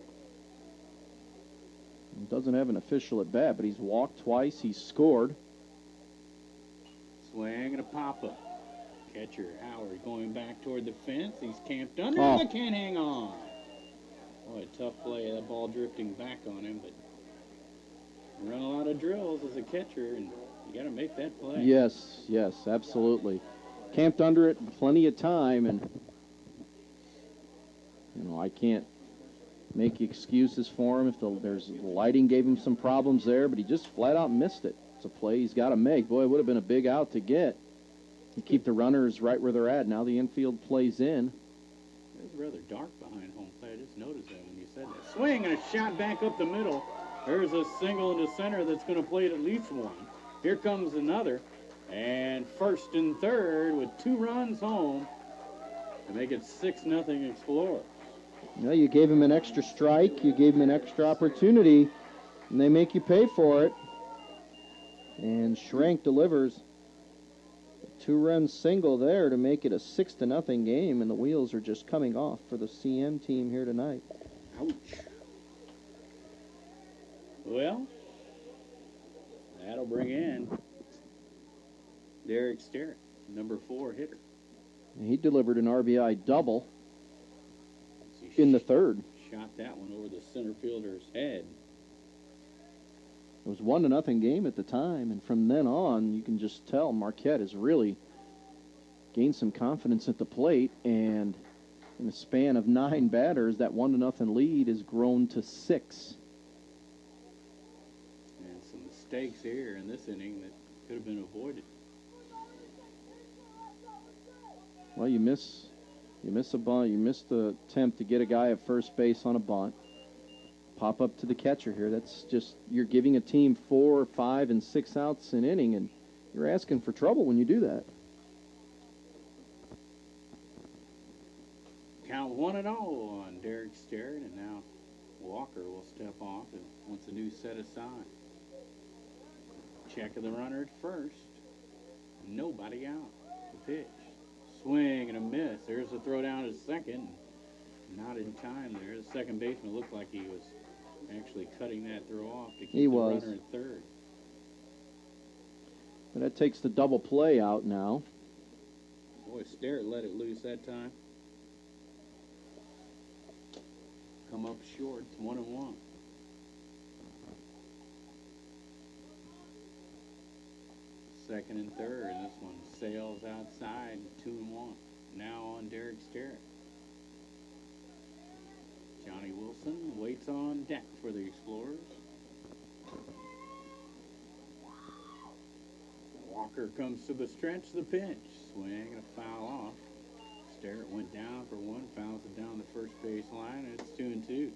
He doesn't have an official at bat, but he's walked twice. He's scored. Swing and a pop-up. Catcher Howard going back toward the fence. He's camped under. Oh. But can't hang on. Boy, tough play. That ball drifting back on him, but you run a lot of drills as a catcher, and you got to make that play. Yes, absolutely. Camped under it plenty of time, and I can't make excuses for him if the lighting gave him some problems there, but he just flat out missed it. It's a play he's got to make. Boy, it would have been a big out to get. You keep the runners right where they're at. Now the infield plays in. It was rather dark behind home plate. I just noticed that when you said that. Swing and a shot back up the middle. There's a single in the center that's going to plate at least 1. Here comes another. And first and third with 2 runs home to make it 6-0 Explorers. You gave him an extra strike. You gave him an extra opportunity, and they make you pay for it. And Schrank delivers a 2-run single there to make it a 6-0 game, and the wheels are just coming off for the CM team here tonight. Ouch. Well, that'll bring in Derek Sterrett, number 4 hitter. He delivered an RBI double in the third. Shot that one over the center fielder's head. It was 1-0 game at the time, and from then on, you can just tell Marquette has really gained some confidence at the plate, and in the span of 9 batters, that 1-0 lead has grown to 6. And some mistakes here in this inning that could have been avoided. Well, you miss a bunt. You miss the attempt to get a guy at first base on a bunt. Pop up to the catcher here. That's just, you're giving a team 4, 5, and 6 outs an inning, and you're asking for trouble when you do that. Count 1-0 on Derek Sterrett, and now Walker will step off and wants a new set aside. Check of the runner at first. Nobody out. The pitch. Swing and a miss. There's a throw down to second. Not in time there. The second baseman looked like he was actually cutting that throw off to keep the runner at third. But that takes the double play out now. Boy, Sterrett let it loose that time. Come up short. It's 1-1. second and third, and this one sails outside, 2-1. Now on Derek Sterrett. Johnny Wilson waits on deck for the Explorers. Walker comes to the stretch, the pitch. Swing and a foul off. Sterrett went down for one, fouls it down the first base line, and it's 2-2.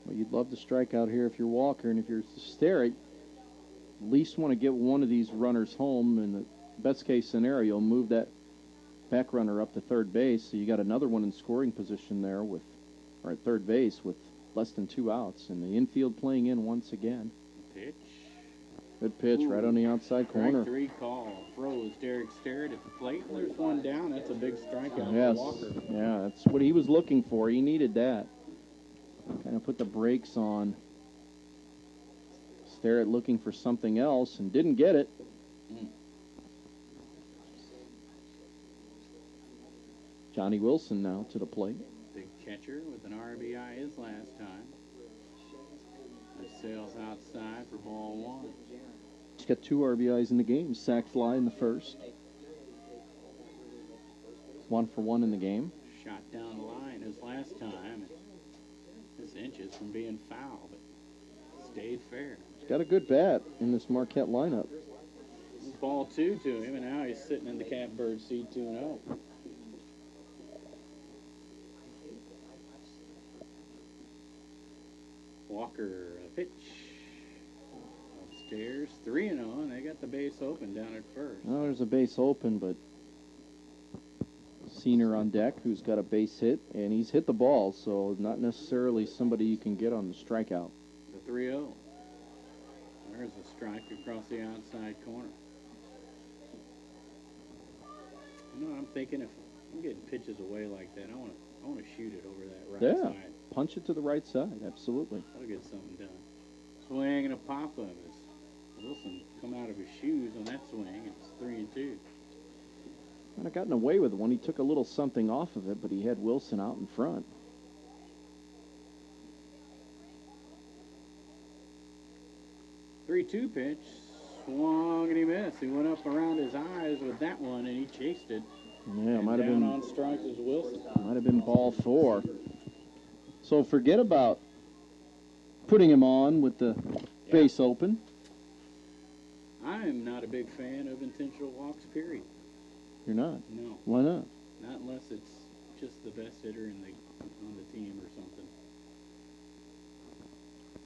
Well, you'd love to strike out here if you're Walker, and if you're Sterrett, at least want to get one of these runners home. In the best case scenario, move that back runner up to third base, so you got another one in scoring position there with, or at third base with less than 2 outs, and the infield playing in once again. Pitch. Good pitch. Ooh, right on the outside corner. Strike 3 call. Throws Derek Sterrett at the plate. There's one down. That's a big strikeout yes. for Walker. Yeah, that's what he was looking for. He needed that. Kind of put the brakes on Sterrett, looking for something else, and didn't get it. Johnny Wilson now to the plate. Big catcher with an RBI his last time. It sails outside for ball 1. He's got 2 RBIs in the game. Sac fly in the first. 1 for 1 in the game. Shot down the line his last time. This inches from being foul, but stayed fair. He's got a good bat in this Marquette lineup. Ball 2 to him, and now he's sitting in the catbird seat 2-0. Walker, a pitch. Upstairs, 3-0, and they got the base open down at first. Well, there's a base open, but Senior on deck, who's got a base hit, and he's hit the ball, so not necessarily somebody you can get on the strikeout. The 3-0. There's a strike across the outside corner. You know, I'm thinking if I'm getting pitches away like that, I want to shoot it over that right side. Punch it to the right side, absolutely. That'll get something done. Swing and a pop-up as Wilson come out of his shoes on that swing. It's 3-2. Kind of gotten away with one. He took a little something off of it, but he had Wilson out in front. Three-two pitch. Swung and he missed. He went up around his eyes with that one, and he chased it. Yeah, it might have been been on strike as Wilson. Might have been ball 4. So forget about putting him on with the base open. I'm not a big fan of intentional walks, period. You're not? No. Why not? Not unless it's just the best hitter on the team or something.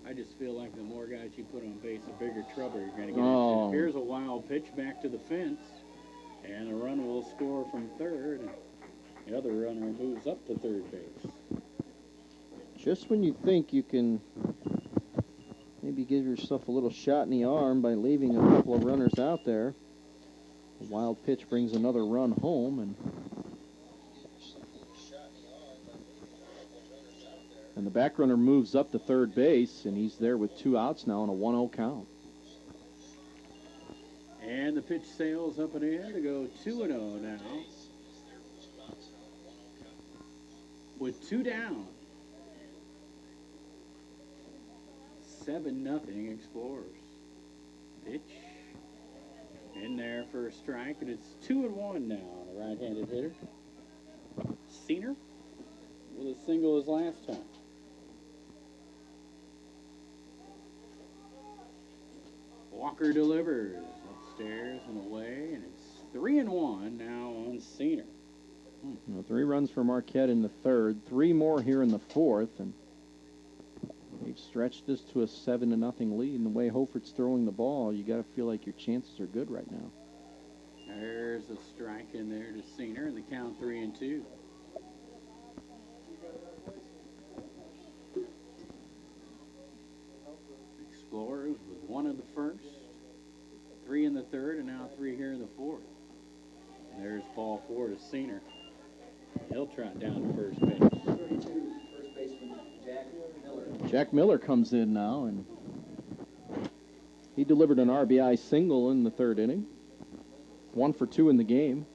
I just feel like the more guys you put on base, the bigger trouble you're going to get into. Here's a wild pitch back to the fence, and the runner will score from third, and the other runner moves up to third base. Just when you think you can maybe give yourself a little shot in the arm by leaving a couple of runners out there, a wild pitch brings another run home, and the back runner moves up to third base, and he's there with 2 outs now on a 1-0 count. And the pitch sails up and in to go 2-0 now. With 2 down. 7-0 Explorers. Pitch. In there for a strike, and it's 2-1 now on the right-handed hitter. Senior with a single as last time. Walker delivers upstairs and away, and it's 3-1 now on Senior. 3 runs for Marquette in the third, 3 more here in the fourth, and they've stretched this to a 7-0 lead. And the way Hoefert's throwing the ball, you got to feel like your chances are good right now. There's a strike in there to Senior, and the count 3-2. Explorers with 1 in the first, 3 in the third, and now 3 here in the fourth. And there's ball 4 to Senior. He'll trot down to first base. 32, first baseman Jack Miller. Jack Miller comes in now, and he delivered an RBI single in the third inning. 1 for 2 in the game.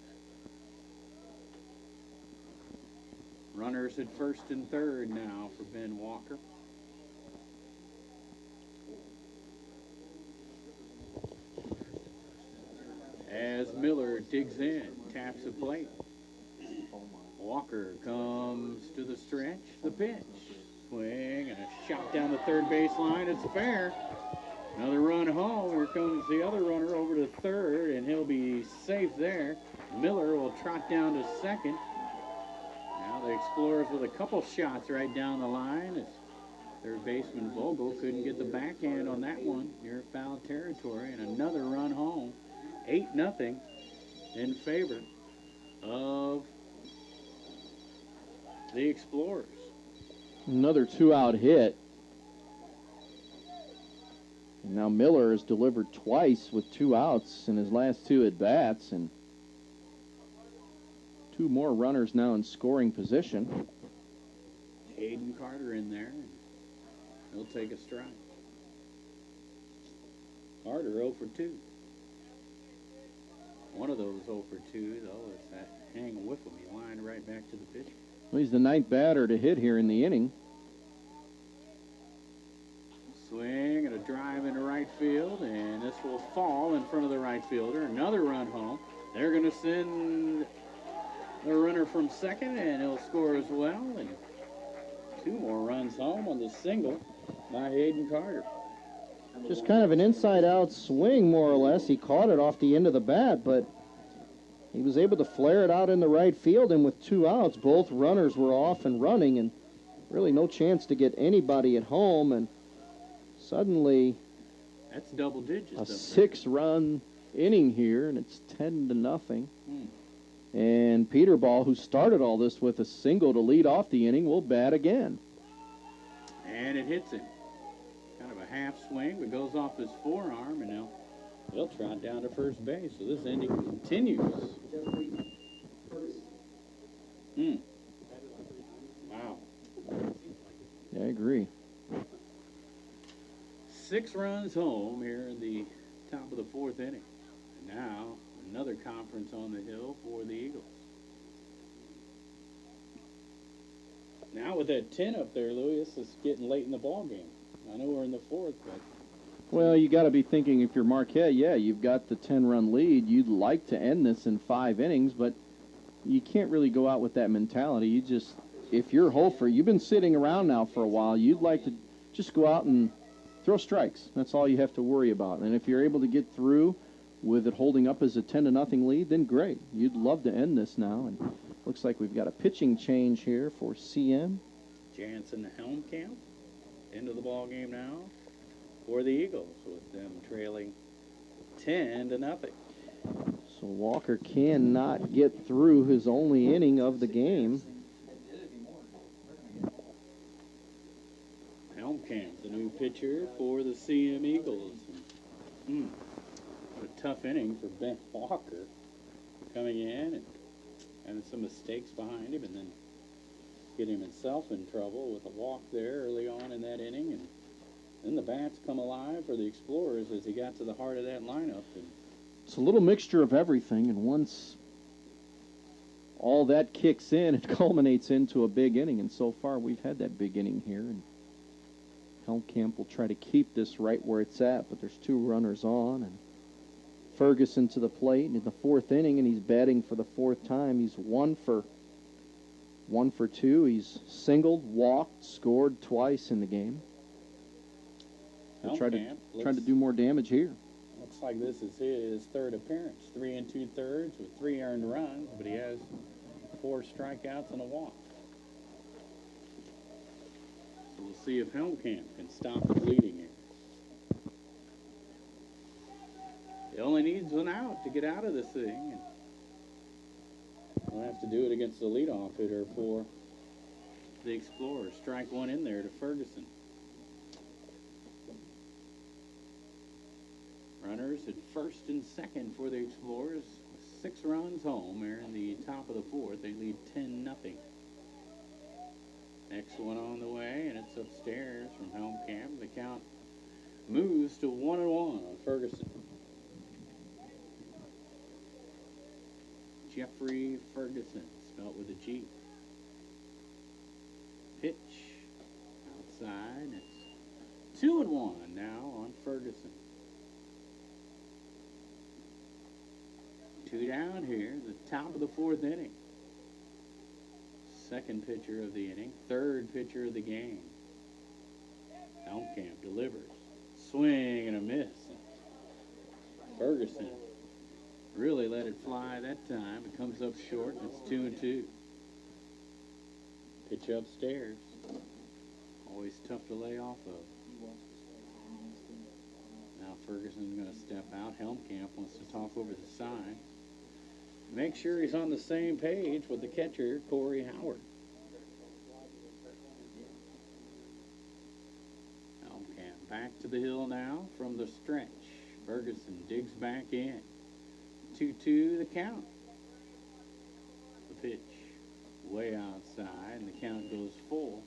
Runners at first and third now for Ben Walker. as Miller digs in, taps the plate. Walker comes to the stretch, the pitch. Swing and a shot down the third baseline. It's fair. Another run home. Here comes the other runner over to third, and he'll be safe there. Miller will trot down to second. Now the Explorers with a couple shots right down the line. As third baseman Vogel couldn't get the backhand on that one near foul territory, and another run home. 8-0 in favor of the Explorers. Another 2-out hit. And now Miller has delivered twice with 2 outs in his last 2 at-bats, and 2 more runners now in scoring position. Hayden Carter in there. He'll take a strike. Carter 0 for 2. One of those 0 for 2, though, is that hang whiffle. He lined right back to the pitcher. Well, he's the 9th batter to hit here in the inning. Swing and a drive into right field, and this will fall in front of the right fielder. Another run home. They're going to send a runner from second, and he'll score as well. And 2 more runs home on the single by Hayden Carter. Just kind of an inside-out swing, more or less. He caught it off the end of the bat, but he was able to flare it out in the right field, and with 2 outs, both runners were off and running, and really no chance to get anybody at home, and suddenly that's double digits. A 6-run inning here, and it's 10-0. And Peter Ball, who started all this with a single to lead off the inning, will bat again. And it hits him. Kind of a half swing, but goes off his forearm, and now he'll trot down to first base. So this inning continues. Wow. Yeah, I agree. 6 runs home here in the top of the 4th inning. And now another conference on the hill for the Eagles. Now with that 10 up there, Louis, this is getting late in the ball game. I know we're in the 4th, but... Well, you got to be thinking, if you're Marquette, yeah, you've got the 10-run lead. You'd like to end this in 5 innings, but you can't really go out with that mentality. You just, if you're Hoefert, you've been sitting around now for a while, you'd like to just go out and throw strikes. That's all you have to worry about. And if you're able to get through with it holding up as a 10-0 lead, then great. You'd love to end this now. And looks like we've got a pitching change here for CM. Jansen Helmkamp into the ball game now for the Eagles, with them trailing 10-0. So Walker cannot get through his only inning of the game. Helmkamp, the new pitcher for the CM Eagles. What a tough inning for Ben Walker, coming in and having some mistakes behind him, and then getting himself in trouble with a walk there early on in that inning. And then the bats come alive for the Explorers as he got to the heart of that lineup. And it's a little mixture of everything, and once all that kicks in, it culminates into a big inning. And so far, we've had that big inning here. And Helmkamp will try to keep this right where it's at, but there's 2 runners on, and Ferguson to the plate in the 4th inning, and he's batting for the 4th time. He's 1 for 2. He's singled, walked, scored twice in the game. He'll try to do more damage here. Looks like this is his 3rd appearance. 3 2/3 with 3 earned runs, but he has 4 strikeouts and a walk. So we'll see if Helmkamp can stop the bleeding here. He only needs 1 out to get out of this thing. And we'll have to do it against the leadoff hitter for the Explorers. Strike 1 in there to Ferguson. Runners at first and second for the Explorers. 6 runs home here in the top of the 4th. They lead 10-0. Next one on the way, and it's upstairs from Helmkamp. The count moves to 1-1 on Ferguson. Jeffrey Ferguson, spelled with a G. Pitch outside. It's 2-1 now on Ferguson. 2 down here, the top of the 4th inning. Second pitcher of the inning, third pitcher of the game. Helmkamp delivers. Swing and a miss. Ferguson really let it fly that time. It comes up short, and it's 2-2. Pitch upstairs. Always tough to lay off of. Now Ferguson's going to step out. Helmkamp wants to talk over the sign. Make sure he's on the same page with the catcher, Corey Howard. Helmkamp back to the hill now from the stretch. Ferguson digs back in. 2-2 the count. The pitch way outside, and the count goes full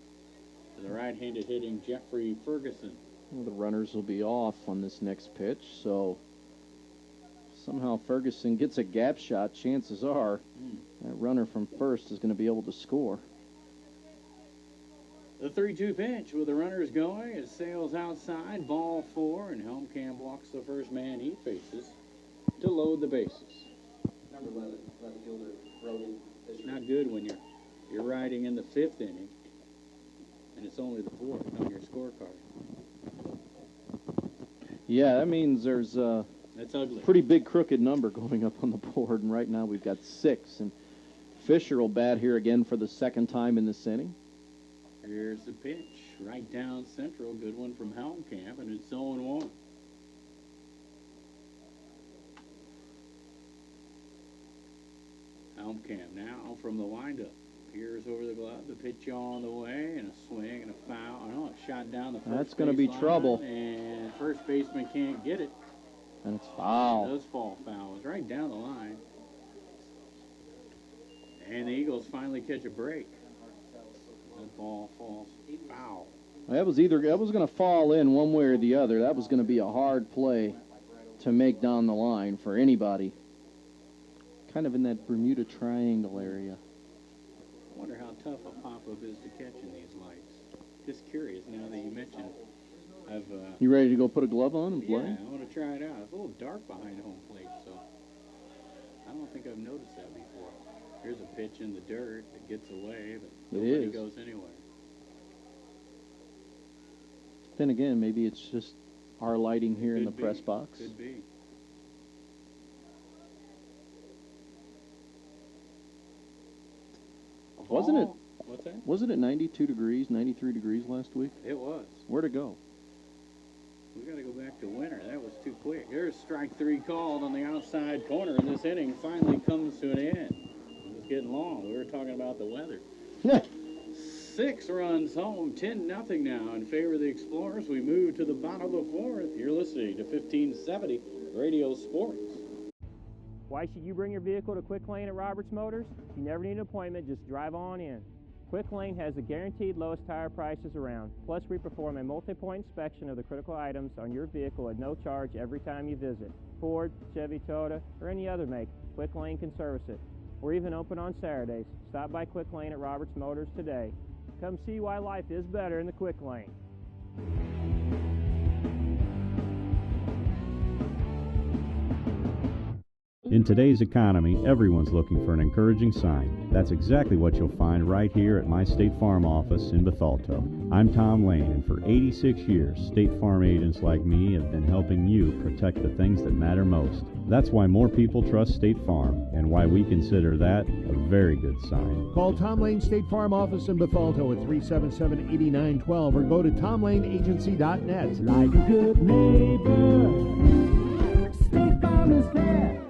to the right-handed hitting Jeffrey Ferguson. Well, the runners will be off on this next pitch, so somehow Ferguson gets a gap shot. Chances are that runner from first is going to be able to score. The 3-2 pitch with the runners going. It sails outside, ball 4, and Helmkamp walks the first man he faces to load the bases. Number 11, left fielder, Brody. It's not good when you're riding in the 5th inning, and it's only the 4th on your scorecard. Yeah, that means there's a That's ugly. pretty big crooked number going up on the board, and right now we've got 6. And Fisher will bat here again for the second time in this inning. Here's the pitch, right down central. Good one from Helmkamp, and it's 0-1. Helmkamp now from the windup. Peers over the glove, the pitch on the way, and a swing and a foul. Oh, a shot down the first That's going to be line, trouble. And first baseman can't get it. And it's foul. It does fall foul. It's right down the line. And the Eagles finally catch a break. That ball falls foul. That was going to fall in one way or the other. That was going to be a hard play to make down the line for anybody. Kind of in that Bermuda Triangle area. I wonder how tough a pop-up is to catch in these lights. Just curious now that you mentioned. You ready to go put a glove on and play? Yeah, I want to try it out. It's a little dark behind home plate, so I don't think I've noticed that before. Here's a pitch in the dirt that gets away, but nobody goes anywhere. Then again, maybe it's just our lighting here in the press box. Could be. Wasn't it? What's that? Wasn't it 92 degrees, 93 degrees last week? It was. Where'd it go? We got to go back to winter. That was too quick. There's strike 3 called on the outside corner, and this inning finally comes to an end. It's getting long. We were talking about the weather. 6 runs home, 10-0 now in favor of the Explorers. We move to the bottom of the 4th. You're listening to 1570 Radio Sports. Why should you bring your vehicle to Quick Lane at Roberts Motors? If you never need an appointment, just drive on in. Quick Lane has the guaranteed lowest tire prices around. Plus, we perform a multi-point inspection of the critical items on your vehicle at no charge every time you visit. Ford, Chevy, Toyota, or any other make, Quick Lane can service it. We're even open on Saturdays. Stop by Quick Lane at Roberts Motors today. Come see why life is better in the Quick Lane. In today's economy, everyone's looking for an encouraging sign. That's exactly what you'll find right here at my State Farm office in Bethalto. I'm Tom Lane, and for 86 years, State Farm agents like me have been helping you protect the things that matter most. That's why more people trust State Farm, and why we consider that a very good sign. Call Tom Lane State Farm office in Bethalto at 377-8912 or go to tomlaneagency.net. Like a good neighbor, State Farm is there.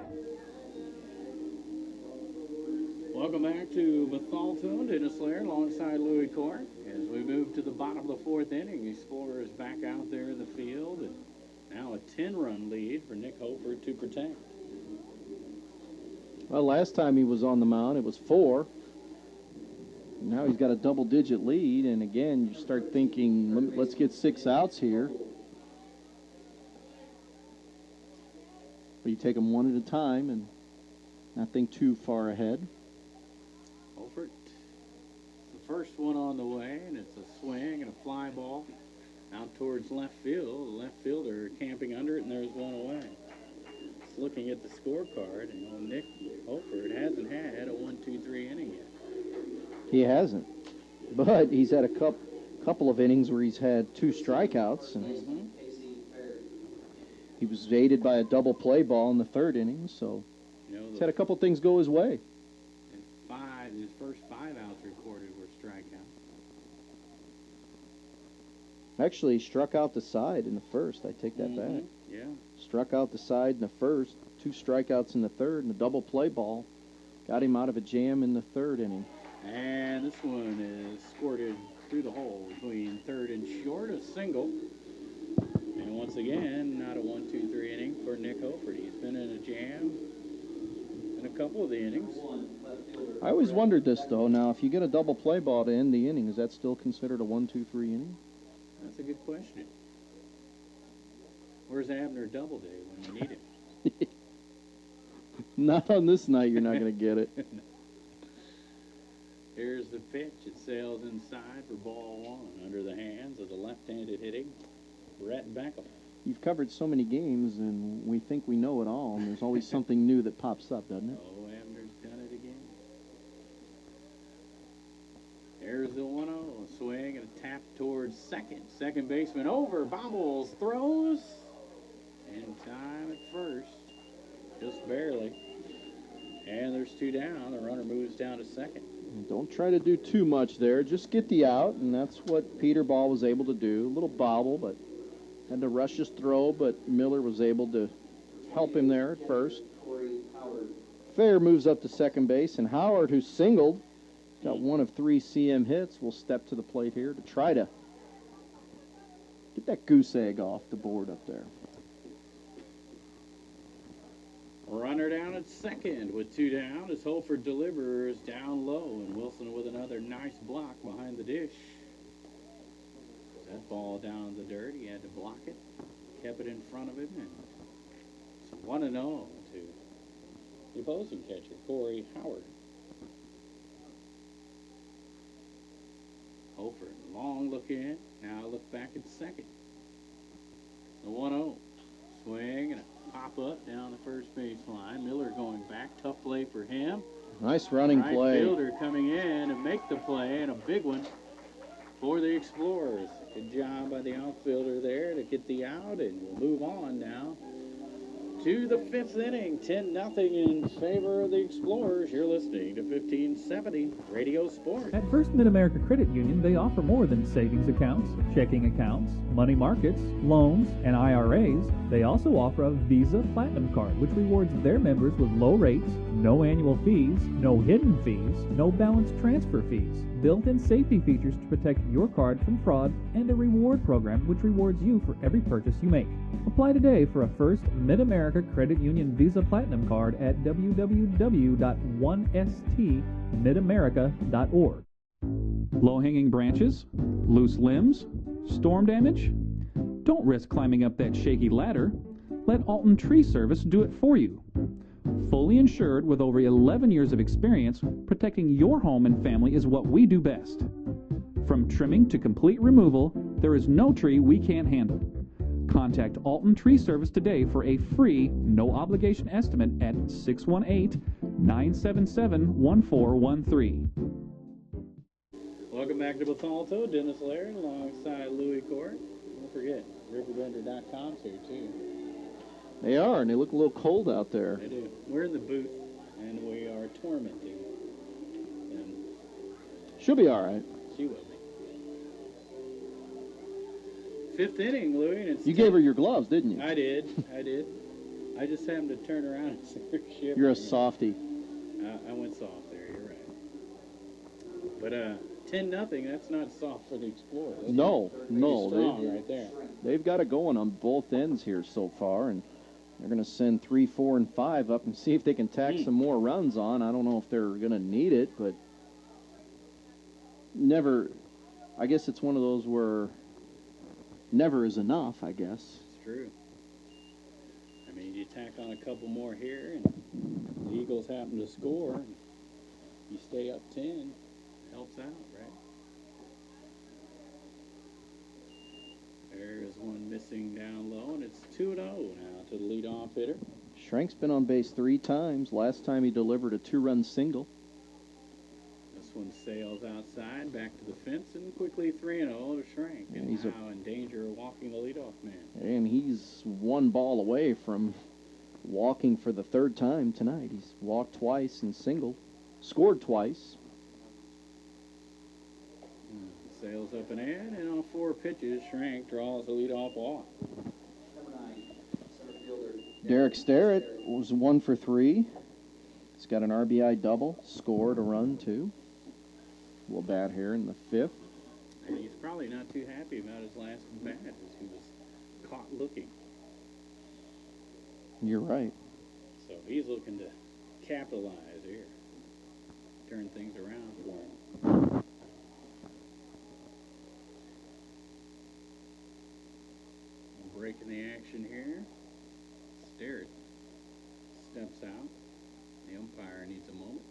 Welcome back to Bethalto. Dennis Laird alongside Louis Court as we move to the bottom of the 4th inning. Explorers back out there in the field, and now a 10-run lead for Nick Hoefert to protect. Well, last time he was on the mound, it was 4. Now he's got a double-digit lead, and again, you start thinking, let's get 6 outs here. But you take them one at a time and not think too far ahead. Hoefert, the first one on the way, and it's a swing and a fly ball out towards left field. The left fielder camping under it, and there's one away. looking at the scorecard, and Nick Hoefert hasn't had a 1-2-3 inning yet. He hasn't. But he's had a couple of innings where he's had 2 strikeouts. And he was aided by a double play ball in the 3rd inning, so he's had a couple things go his way. His first 5 outs recorded were strikeouts. Actually, he struck out the side in the 1st. I take that back. Yeah. Struck out the side in the 1st, 2 strikeouts in the 3rd, and a double play ball got him out of a jam in the 3rd inning. And this one is squirted through the hole between 3rd and short, a single. And once again, not a 1-2-3 inning for Nick Hoefert. He's been in a jam in a couple of the innings. I always wondered this, though. Now, if you get a double play ball to end the inning, is that still considered a 1-2-3 inning? That's a good question. Where's Abner Doubleday when you need him? Not on this night, you're not going to get it. Here's the pitch. It sails inside for ball 1 under the hands of the left-handed hitting Brett Beckham. You've covered so many games, and we think we know it all, and there's always something new that pops up, doesn't it? Oh, Abner's done it again. There's the 1-0, a swing and a tap towards second. Second baseman over, bobbles, throws, in time at first, just barely. And there's 2 down. The runner moves down to second. Don't try to do too much there. Just get the out, and that's what Peter Ball was able to do. A little bobble, but had to rush his throw, but Miller was able to help him there at first. Fair moves up to second base, and Howard, who singled, got 1 of 3 CM hits, will step to the plate here to try to get that goose egg off the board up there. Runner down at second with 2 down as Hoefert delivers down low, and Wilson with another nice block behind the dish. That ball down in the dirt, he had to block it, kept it in front of him, and it's 1-0 to the opposing catcher, Corey Howard. Hoefert, long look in, now look back at second. The 1-0, swing and a pop up down the first base line. Miller going back, tough play for him. Nice running play. Right fielder coming in to make the play, and a big one for the Explorers. Good job by the outfielder there to get the out, and we'll move on now to the 5th inning. 10-0 in favor of the Explorers. You're listening to 1570 Radio Sports. At First Mid-America Credit Union, they offer more than savings accounts, checking accounts, money markets, loans, and IRAs. They also offer a Visa Platinum Card, which rewards their members with low rates, no annual fees, no hidden fees, no balance transfer fees, built-in safety features to protect your card from fraud, and a reward program which rewards you for every purchase you make. Apply today for a First Mid-America Credit Union Visa Platinum Card at www.1stmidamerica.org. Low-hanging branches? Loose limbs? Storm damage? Don't risk climbing up that shaky ladder. Let Alton Tree Service do it for you. Fully insured with over 11 years of experience, protecting your home and family is what we do best. From trimming to complete removal, there is no tree we can't handle. Contact Alton Tree Service today for a free, no-obligation estimate at 618-977-1413. Welcome back to Bethalto. Dennis Laird alongside Louis Court. Don't forget, RiverBender.com's here, too. They are, and they look a little cold out there. They do. We're in the booth, and we are tormenting them. She'll be all right. She will be. 5th inning, Louis. And it's you gave her your gloves, didn't you? I did. I just happened to turn around and see her shift. You're a softie. I went soft there. You're right. But 10-0. That's not soft for the Explorers. No. Strong right there. They've got it going on both ends here so far, and they're going to send 3, 4, and 5 up and see if they can tack some more runs on. I don't know if they're going to need it, but never. I guess it's one of those where never is enough, I guess. It's true. I mean, you tack on a couple more here, and the Eagles happen to score, and you stay up 10. It helps out, right? There is one missing down low, and it's 2-0 now to the leadoff hitter. Schrank's been on base 3 times. Last time he delivered a 2-run single. This one sails outside, back to the fence, and quickly 3-0 to Schrank. And he's now in danger of walking the leadoff man. And he's 1 ball away from walking for the 3rd time tonight. He's walked twice and singled, scored twice. Sails up and in, and on 4 pitches, Schrank draws the leadoff walk. Derek Sterrett was 1 for 3. He's got an RBI double, scored a run too. We'll bat here in the 5th. And he's probably not too happy about his last bat as he was caught looking. You're right. So he's looking to capitalize here, turn things around for him. Breaking the action here. Sterrett steps out. The umpire needs a moment.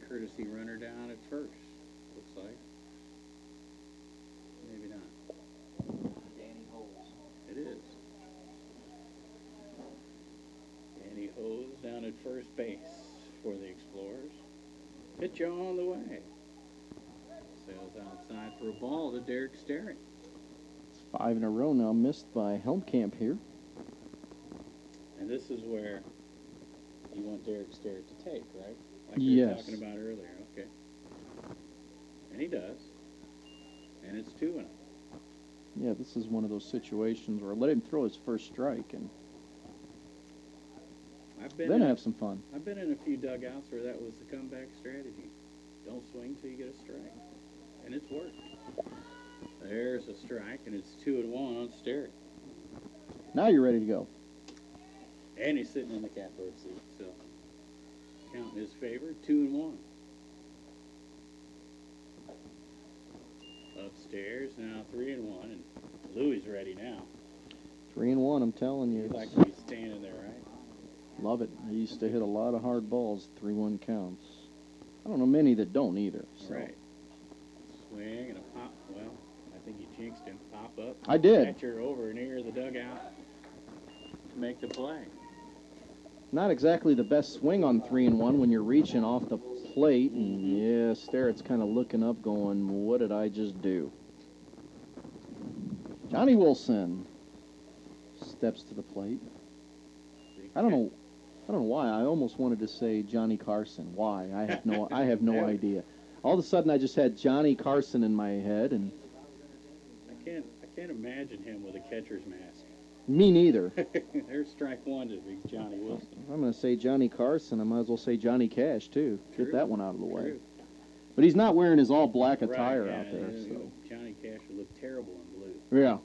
Courtesy runner down at first, looks like. Maybe not. Danny Holes. It is. Danny Hose down at first base for the Explorers. Pitch on the way. Sails outside for a ball to Derek Sterrett. 5 in a row now missed by Helmkamp here. And this is where you want Derek Sterrett to take, right? Like we were talking about earlier. Okay. And he does. And it's 2-0. Yeah, this is one of those situations where let him throw his first strike and then have some fun. I've been in a few dugouts where that was the comeback strategy. Don't swing till you get a strike. And it's worked. There's a strike, and it's 2-1 on Sterrett. Now you're ready to go. And he's sitting in the catbird seat, so count in his favor, 2-1. Upstairs, now 3-1, and Louie's ready now. 3-1, I'm telling you. He'd like to be standing there, right? Love it. I used to hit a lot of hard balls, 3-1 counts. I don't know many that don't either. So. Right. Swing and a pop. Well, I think you jinxed him. Pop up. I did. Catcher over near the dugout to make the play. Not exactly the best swing on 3-1 when you're reaching off the plate. And yeah, Sterrett's kind of looking up going, what did I just do? Johnny Wilson steps to the plate. I don't know why. I almost wanted to say Johnny Carson. Why? I have no idea. All of a sudden, I just had Johnny Carson in my head, and I can't imagine him with a catcher's mask. Me neither. There's strike 1 to be Johnny Wilson. I'm going to say Johnny Carson. I might as well say Johnny Cash too. True. Get that one out of the way. True. But he's not wearing his all black attire right, out there. So. Johnny Cash would look terrible in blue. Yeah.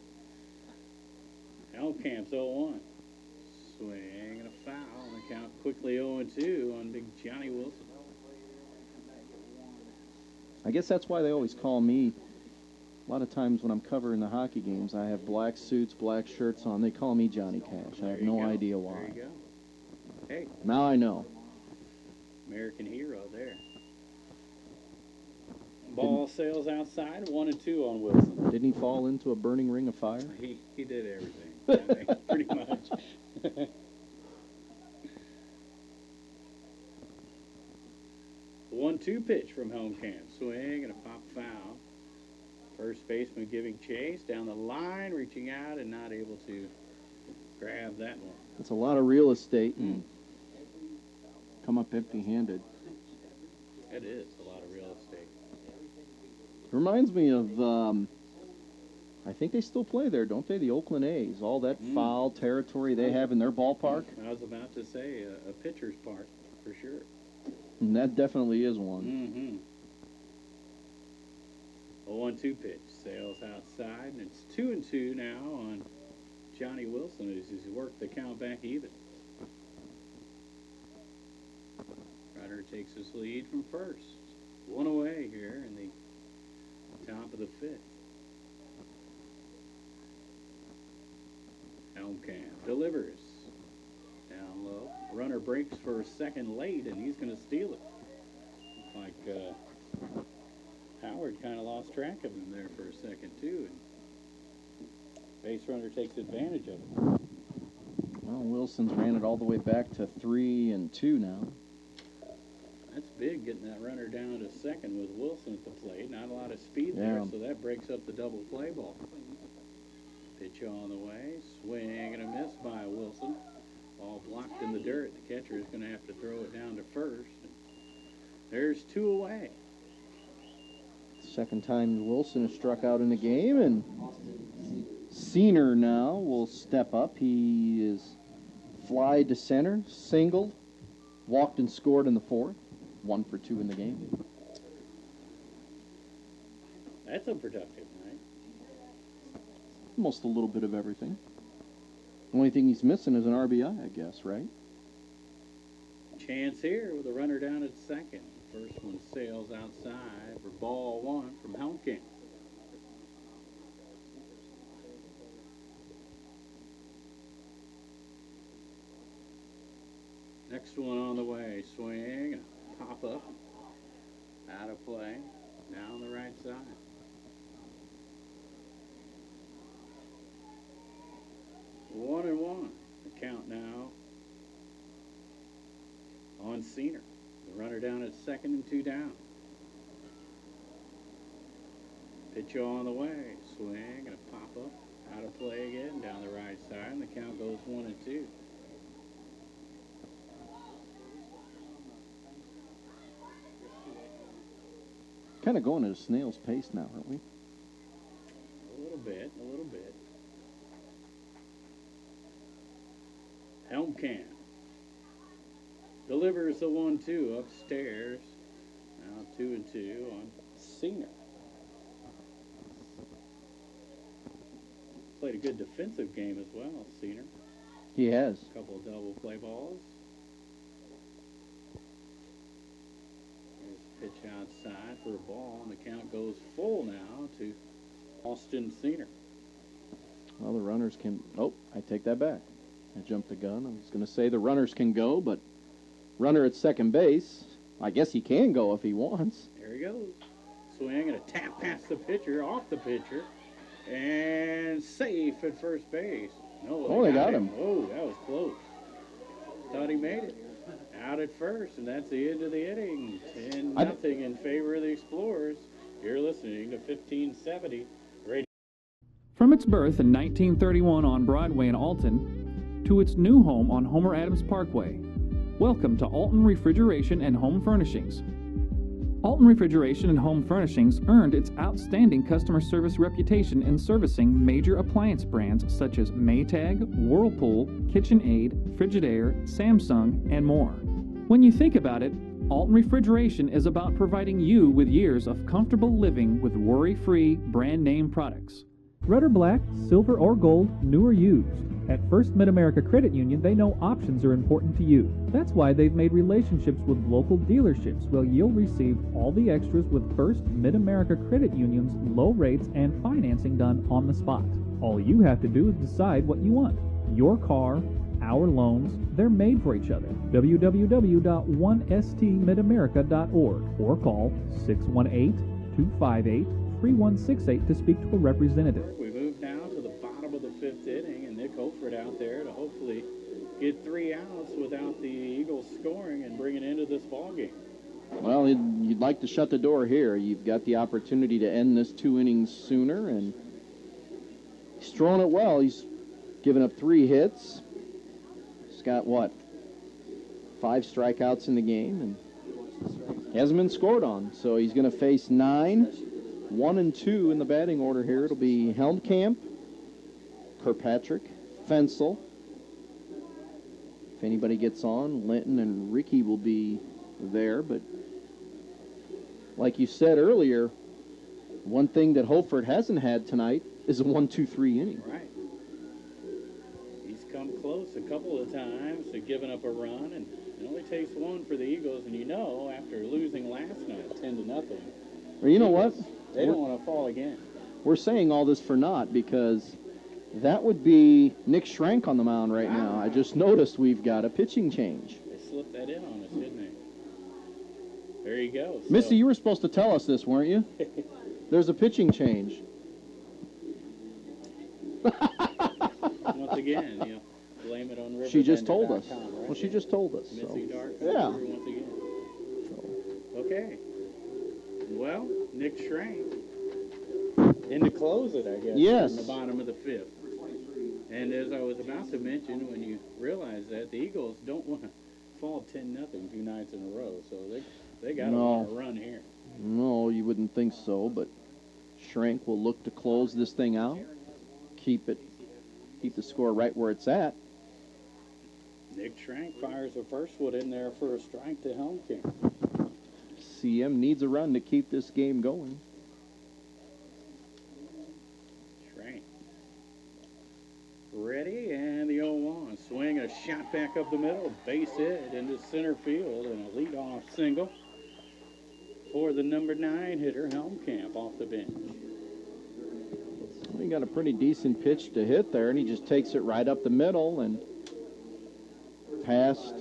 Helmkamp's 0-1. Swing and a foul. And the count quickly 0-2 on big Johnny Wilson. I guess that's why they always call me. A lot of times when I'm covering the hockey games, I have black suits, black shirts on. They call me Johnny Cash. I have no idea why. There you go. Hey. Now I know. American hero there. Ball sails outside, 1-2 on Wilson. Didn't he fall into a burning ring of fire? He did everything, pretty much. 1-2 pitch from Helmkamp. Swing and a pop foul. First baseman giving chase down the line, reaching out and not able to grab that one. It's a lot of real estate and come up empty-handed. It is a lot of real estate. Reminds me of, I think they still play there, don't they? The Oakland A's. All that foul territory they have in their ballpark. I was about to say a pitcher's park, for sure. And that definitely is one. A 1-2 pitch sails outside, and it's 2-2 now on Johnny Wilson as he's worked the count back even. Ryder takes his lead from first. 1 away here in the top of the 5th. Helmkamp delivers. Down low. Runner breaks for second late, and he's going to steal it. Looks like Howard kind of lost track of him there for a second, too. And base runner takes advantage of it. Well, Wilson's ran it all the way back to 3-2 now. That's big, getting that runner down to second with Wilson at the plate. Not a lot of speed there, so that breaks up the double play ball. Pitch on the way, swing and a miss by Wilson. Ball blocked in the dirt. The catcher is going to have to throw it down to first. There's 2 away. Second time Wilson has struck out in the game, and Senior now will step up. He is fly to center, singled, walked and scored in the 4th. 1 for 2 in the game. That's unproductive, right? Almost a little bit of everything. The only thing he's missing is an RBI, I guess, right? Chance here with a runner down at second. First one sails outside for ball 1 from Helmkamp. Next one on the way. Swing and a pop up. Out of play. Down the right side. One and one. The count now on Senior. The runner down at second and 2 down. Pitch on the way. Swing and a pop up. Out of play again. Down the right side. And the count goes 1 and 2. Kind of going at a snail's pace now, aren't we? A little bit, a little bit. Helmkamp delivers the 1-2 upstairs. Now 2 and 2 on Senior. Played a good defensive game as well, Senior. He has. A couple of double play balls. There's a pitch outside for a ball, and the count goes full now to Austin Senior. Well, the runners can... Oh, I take that back. I jumped the gun. I was going to say the runners can go, but runner at second base, I guess he can go if he wants. There he goes. Swing and a tap past the pitcher, off the pitcher, and safe at first base. No, they got him. Oh, that was close. Thought he made it. Out at first, and that's the end of the inning. 10-0 in favor of the Explorers. You're listening to 1570 Radio. From its birth in 1931 on Broadway in Alton to its new home on Homer Adams Parkway, welcome to Alton Refrigeration and Home Furnishings. Alton Refrigeration and Home Furnishings earned its outstanding customer service reputation in servicing major appliance brands such as Maytag, Whirlpool, KitchenAid, Frigidaire, Samsung, and more. When you think about it, Alton Refrigeration is about providing you with years of comfortable living with worry-free brand name products. Red or black, silver or gold, new or used. At First Mid-America Credit Union, they know options are important to you. That's why they've made relationships with local dealerships where you'll receive all the extras with First Mid-America Credit Union's low rates and financing done on the spot. All you have to do is decide what you want. Your car, our loans, they're made for each other. www.1stmidamerica.org or call 618-258-3168 to speak to a representative. We move now to the bottom of the 5th inning, and Nick Hoefert out there to hopefully get 3 outs without the Eagles scoring and bring it into this ball game. Well, you'd like to shut the door here. You've got the opportunity to end this 2 innings sooner, and he's thrown it well. He's given up 3 hits. He's got, 5 strikeouts in the game, and he hasn't been scored on. So he's going to face 9, 1 and 2 in the batting order here. It'll be Helmkamp, Kirkpatrick, Fensel. If anybody gets on, Linton and Ricky will be there. But like you said earlier, one thing that Hoefert hasn't had tonight is a 1-2-3 inning. Right. He's come close a couple of times to giving up a run, and it only takes 1 for the Eagles. And after losing last night 10-0, well, you know what? They don't want to fall again. We're saying all this for naught because that would be Nick Schrank on the mound right now. I just noticed we've got a pitching change. They slipped that in on us, didn't they? There you go. So. Misty, you were supposed to tell us this, weren't you? There's a pitching change. Once again, blame it on RiverBender.com, She just told us. right? Well, she just told us. Missy So. Dark Yeah. once again. Okay. Well, Nick Schrank in to close it, I guess. Yes. In the bottom of the fifth. And as I was about to mention, when you realize that, the Eagles don't want to fall 10-0 2 nights in a row, so they got to want to run here. No, you wouldn't think so, but Schrank will look to close this thing out, keep the score right where it's at. Nick Schrank fires the first one in there for a strike to Helmkamp. CM needs a run to keep this game going. Schrank ready, and the 0-1. Swing, a shot back up the middle, base hit into center field, and a leadoff single for the number 9 hitter, Helmkamp, off the bench. He got a pretty decent pitch to hit there, and he just takes it right up the middle and past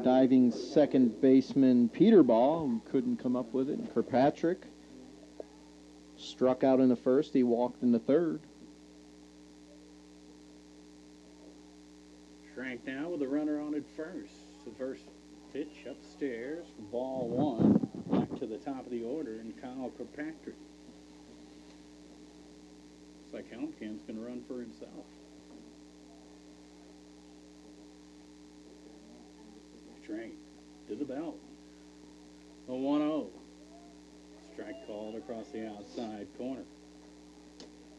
diving second baseman Peterball, who couldn't come up with it. And Kirkpatrick struck out in the first. He walked in the third. Schrank now with a runner on at first. The first pitch upstairs, ball 1, back to the top of the order, and Kyle Kirkpatrick. Looks like Helmkamp's going to run for himself. Schrank to the belt. A 1-0. Strike called across the outside corner.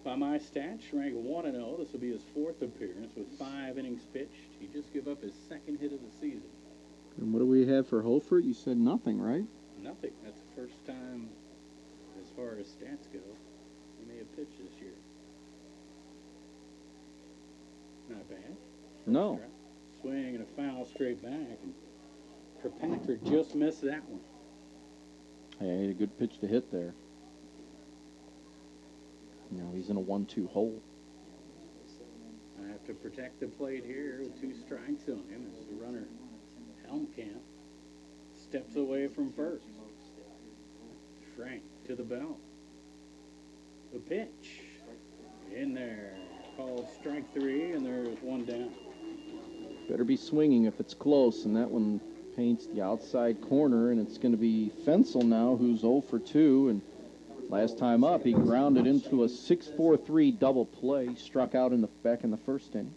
By my stats, Schrank 1-0. This will be his 4th appearance with 5 innings pitched. He just gave up his 2nd hit of the season. And what do we have for Hoefert? You said nothing, right? Nothing. That's the first time, as far as stats go, he may have pitched this year. Not bad. No. Strike. Swing and a foul straight back, and Kirkpatrick just missed that one. Hey, he had a good pitch to hit there. Now he's in a 1-2 hole. I have to protect the plate here with 2 strikes on him as the runner, Helmkamp, steps away from first. Schrank to the belt. The pitch. In there. Called strike 3, and there's 1 down. Better be swinging if it's close, and that one paints the outside corner, and it's going to be Fensel now, who's 0 for 2, and last time up, he grounded into a 6-4-3 double play, struck out back in the first inning.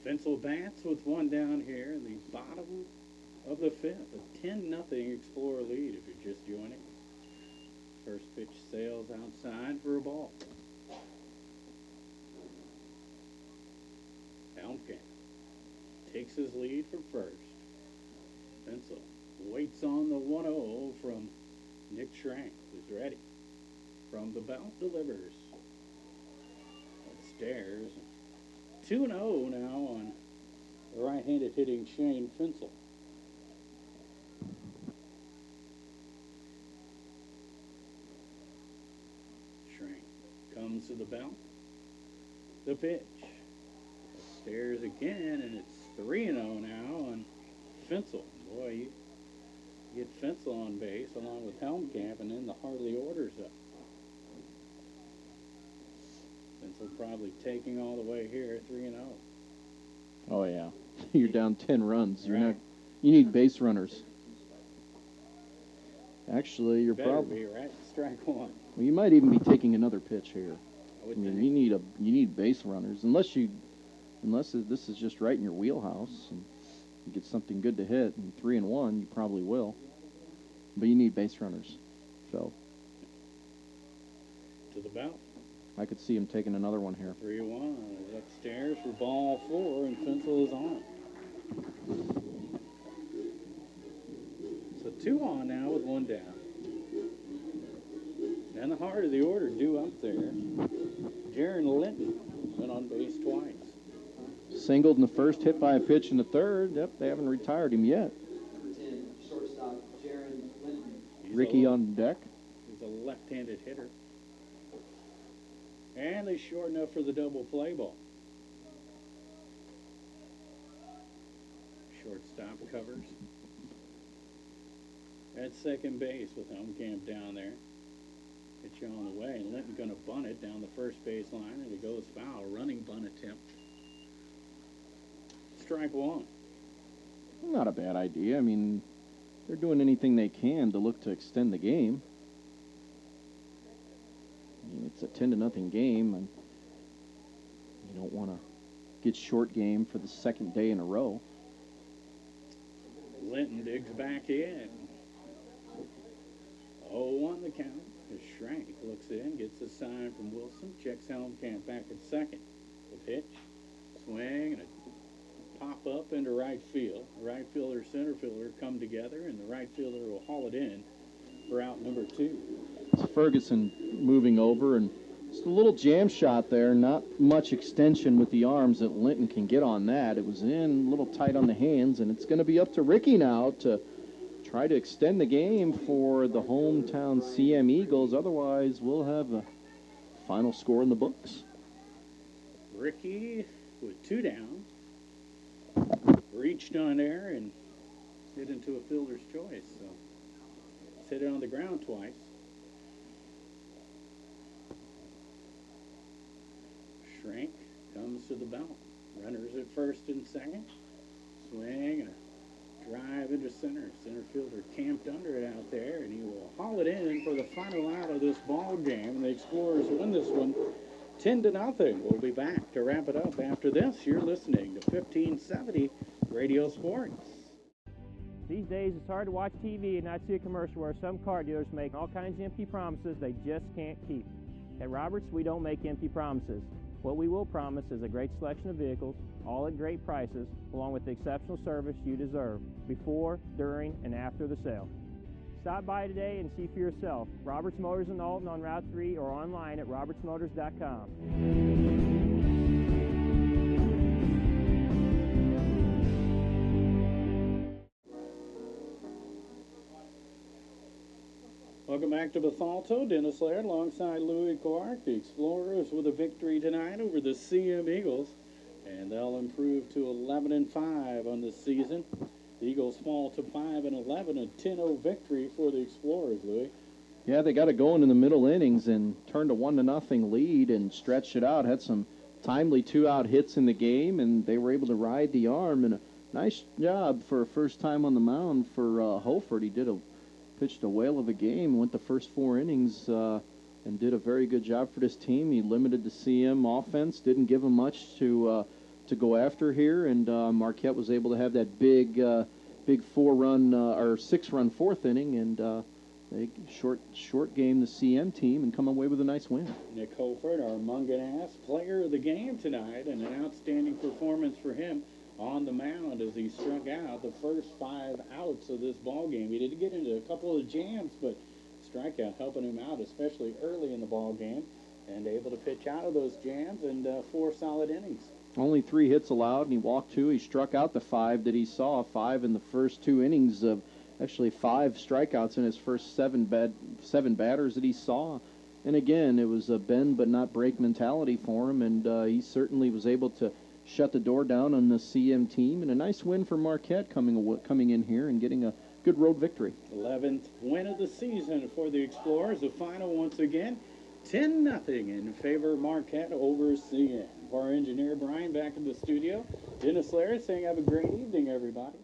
Fensel bats with 1 down here in the bottom of the 5th. A 10-0 Explorer lead if you're just joining. First pitch sails outside for a ball. Helmkamp takes his lead from first. Fensel waits on the 1-0 from Nick Schrank, who's ready. From the belt, delivers. Upstairs. 2-0 now on the right-handed hitting Shane Fensel. Schrank comes to the belt. The pitch. Upstairs again, and it's 3-0 now on Fensel. Boy, you get Fensel on base along with Helmkamp, and then the heart of the order's up. Fensel probably taking all the way here, 3-0. Oh, yeah. You're down 10 runs. You're Right. not. You need base runners. Actually, you're Better probably. be, right? Strike 1. Well, you might even be taking another pitch here. I would I mean, think. you need base runners, unless this is just right in your wheelhouse and you get something good to hit. And 3-1, you probably will. But you need base runners. So To the belt. I could see him taking another one here. 3-1 is upstairs for ball 4, and Fensel is on. So 2 on now with 1 down. And the heart of the order due up there. Jaron Linton went on base twice. Singled in the first, hit by a pitch in the third. Yep, they haven't retired him yet. Number 10, shortstop, Jaron Linton. Ricky on deck. He's a left-handed hitter. And they short enough for the double play ball. Shortstop covers. At second base with Helmkamp down there. Get you on the way. And Linton going to bunt it down the first base line, and it goes foul. Running bunt attempt. Strike one. Not a bad idea. I mean, they're doing anything they can to look to extend the game. I mean, it's a 10-0 game, and you don't want to get short game for the second day in a row. Linton digs back in. 0-1 the count. Schrank looks in, gets a sign from Wilson, checks Helmkamp back at second. The pitch, swing, and a pop up into right field. The right fielder, center fielder come together, and the right fielder will haul it in for out number 2. It's Ferguson moving over, and just a little jam shot there. Not much extension with the arms that Linton can get on that. It was in, a little tight on the hands, and it's going to be up to Ricky now to try to extend the game for the hometown CM Eagles. Otherwise, we'll have a final score in the books. Ricky with 2 down. Reached on there and hit into a fielder's choice. So it's hit it on the ground twice. Schrank comes to the belt. Runners at first and second. Swing and a drive into center. Center fielder camped under it out there, and he will haul it in for the final out of this ball game. And the Explorers win this one 10-0. We'll be back to wrap it up after this. You're listening to 1570 Radio Sports. These days, it's hard to watch TV and not see a commercial where some car dealers make all kinds of empty promises they just can't keep. At Roberts, we don't make empty promises. What we will promise is a great selection of vehicles, all at great prices, along with the exceptional service you deserve before, during, and after the sale. Stop by today and see for yourself. Roberts Motors in Alton on Route 3 or online at riverBender.com. Welcome back to Bethalto. Dennis Laird alongside Louis Clark. The Explorers with a victory tonight over the CM Eagles, and they'll improve to 11-5 on the season. The Eagles fall to 5-11, a 10-0 victory for the Explorers, Louis. Yeah, they got it going in the middle innings and turned a 1-0 lead and stretched it out. Had some timely 2-out hits in the game, and they were able to ride the arm. And a nice job for a first time on the mound for Hoefert. He pitched a whale of a game, went the first 4 innings and did a very good job for this team. He limited the CM offense, didn't give them much to go after here, and Marquette was able to have that big 4-run or 6-run 4th inning, and they short game the CM team and come away with a nice win. Nick Hoefert, our Mungan-ass player of the game tonight, and an outstanding performance for him on the mound as he struck out the first 5 outs of this ball game. He did get into a couple of jams, but strikeout helping him out, especially early in the ball game, and able to pitch out of those jams and 4 solid innings. Only 3 hits allowed, and he walked 2. He struck out the 5 that he saw, 5 in the first 2 innings of actually 5 strikeouts in his first 7 batters that he saw. And again, it was a bend but not break mentality for him, and he certainly was able to shut the door down on the CM team, and a nice win for Marquette coming in here and getting a good road victory. 11th win of the season for the Explorers. The final once again, 10-0 in favor of Marquette over CM. For our engineer Brian back in the studio, Dennis Laird saying have a great evening, everybody.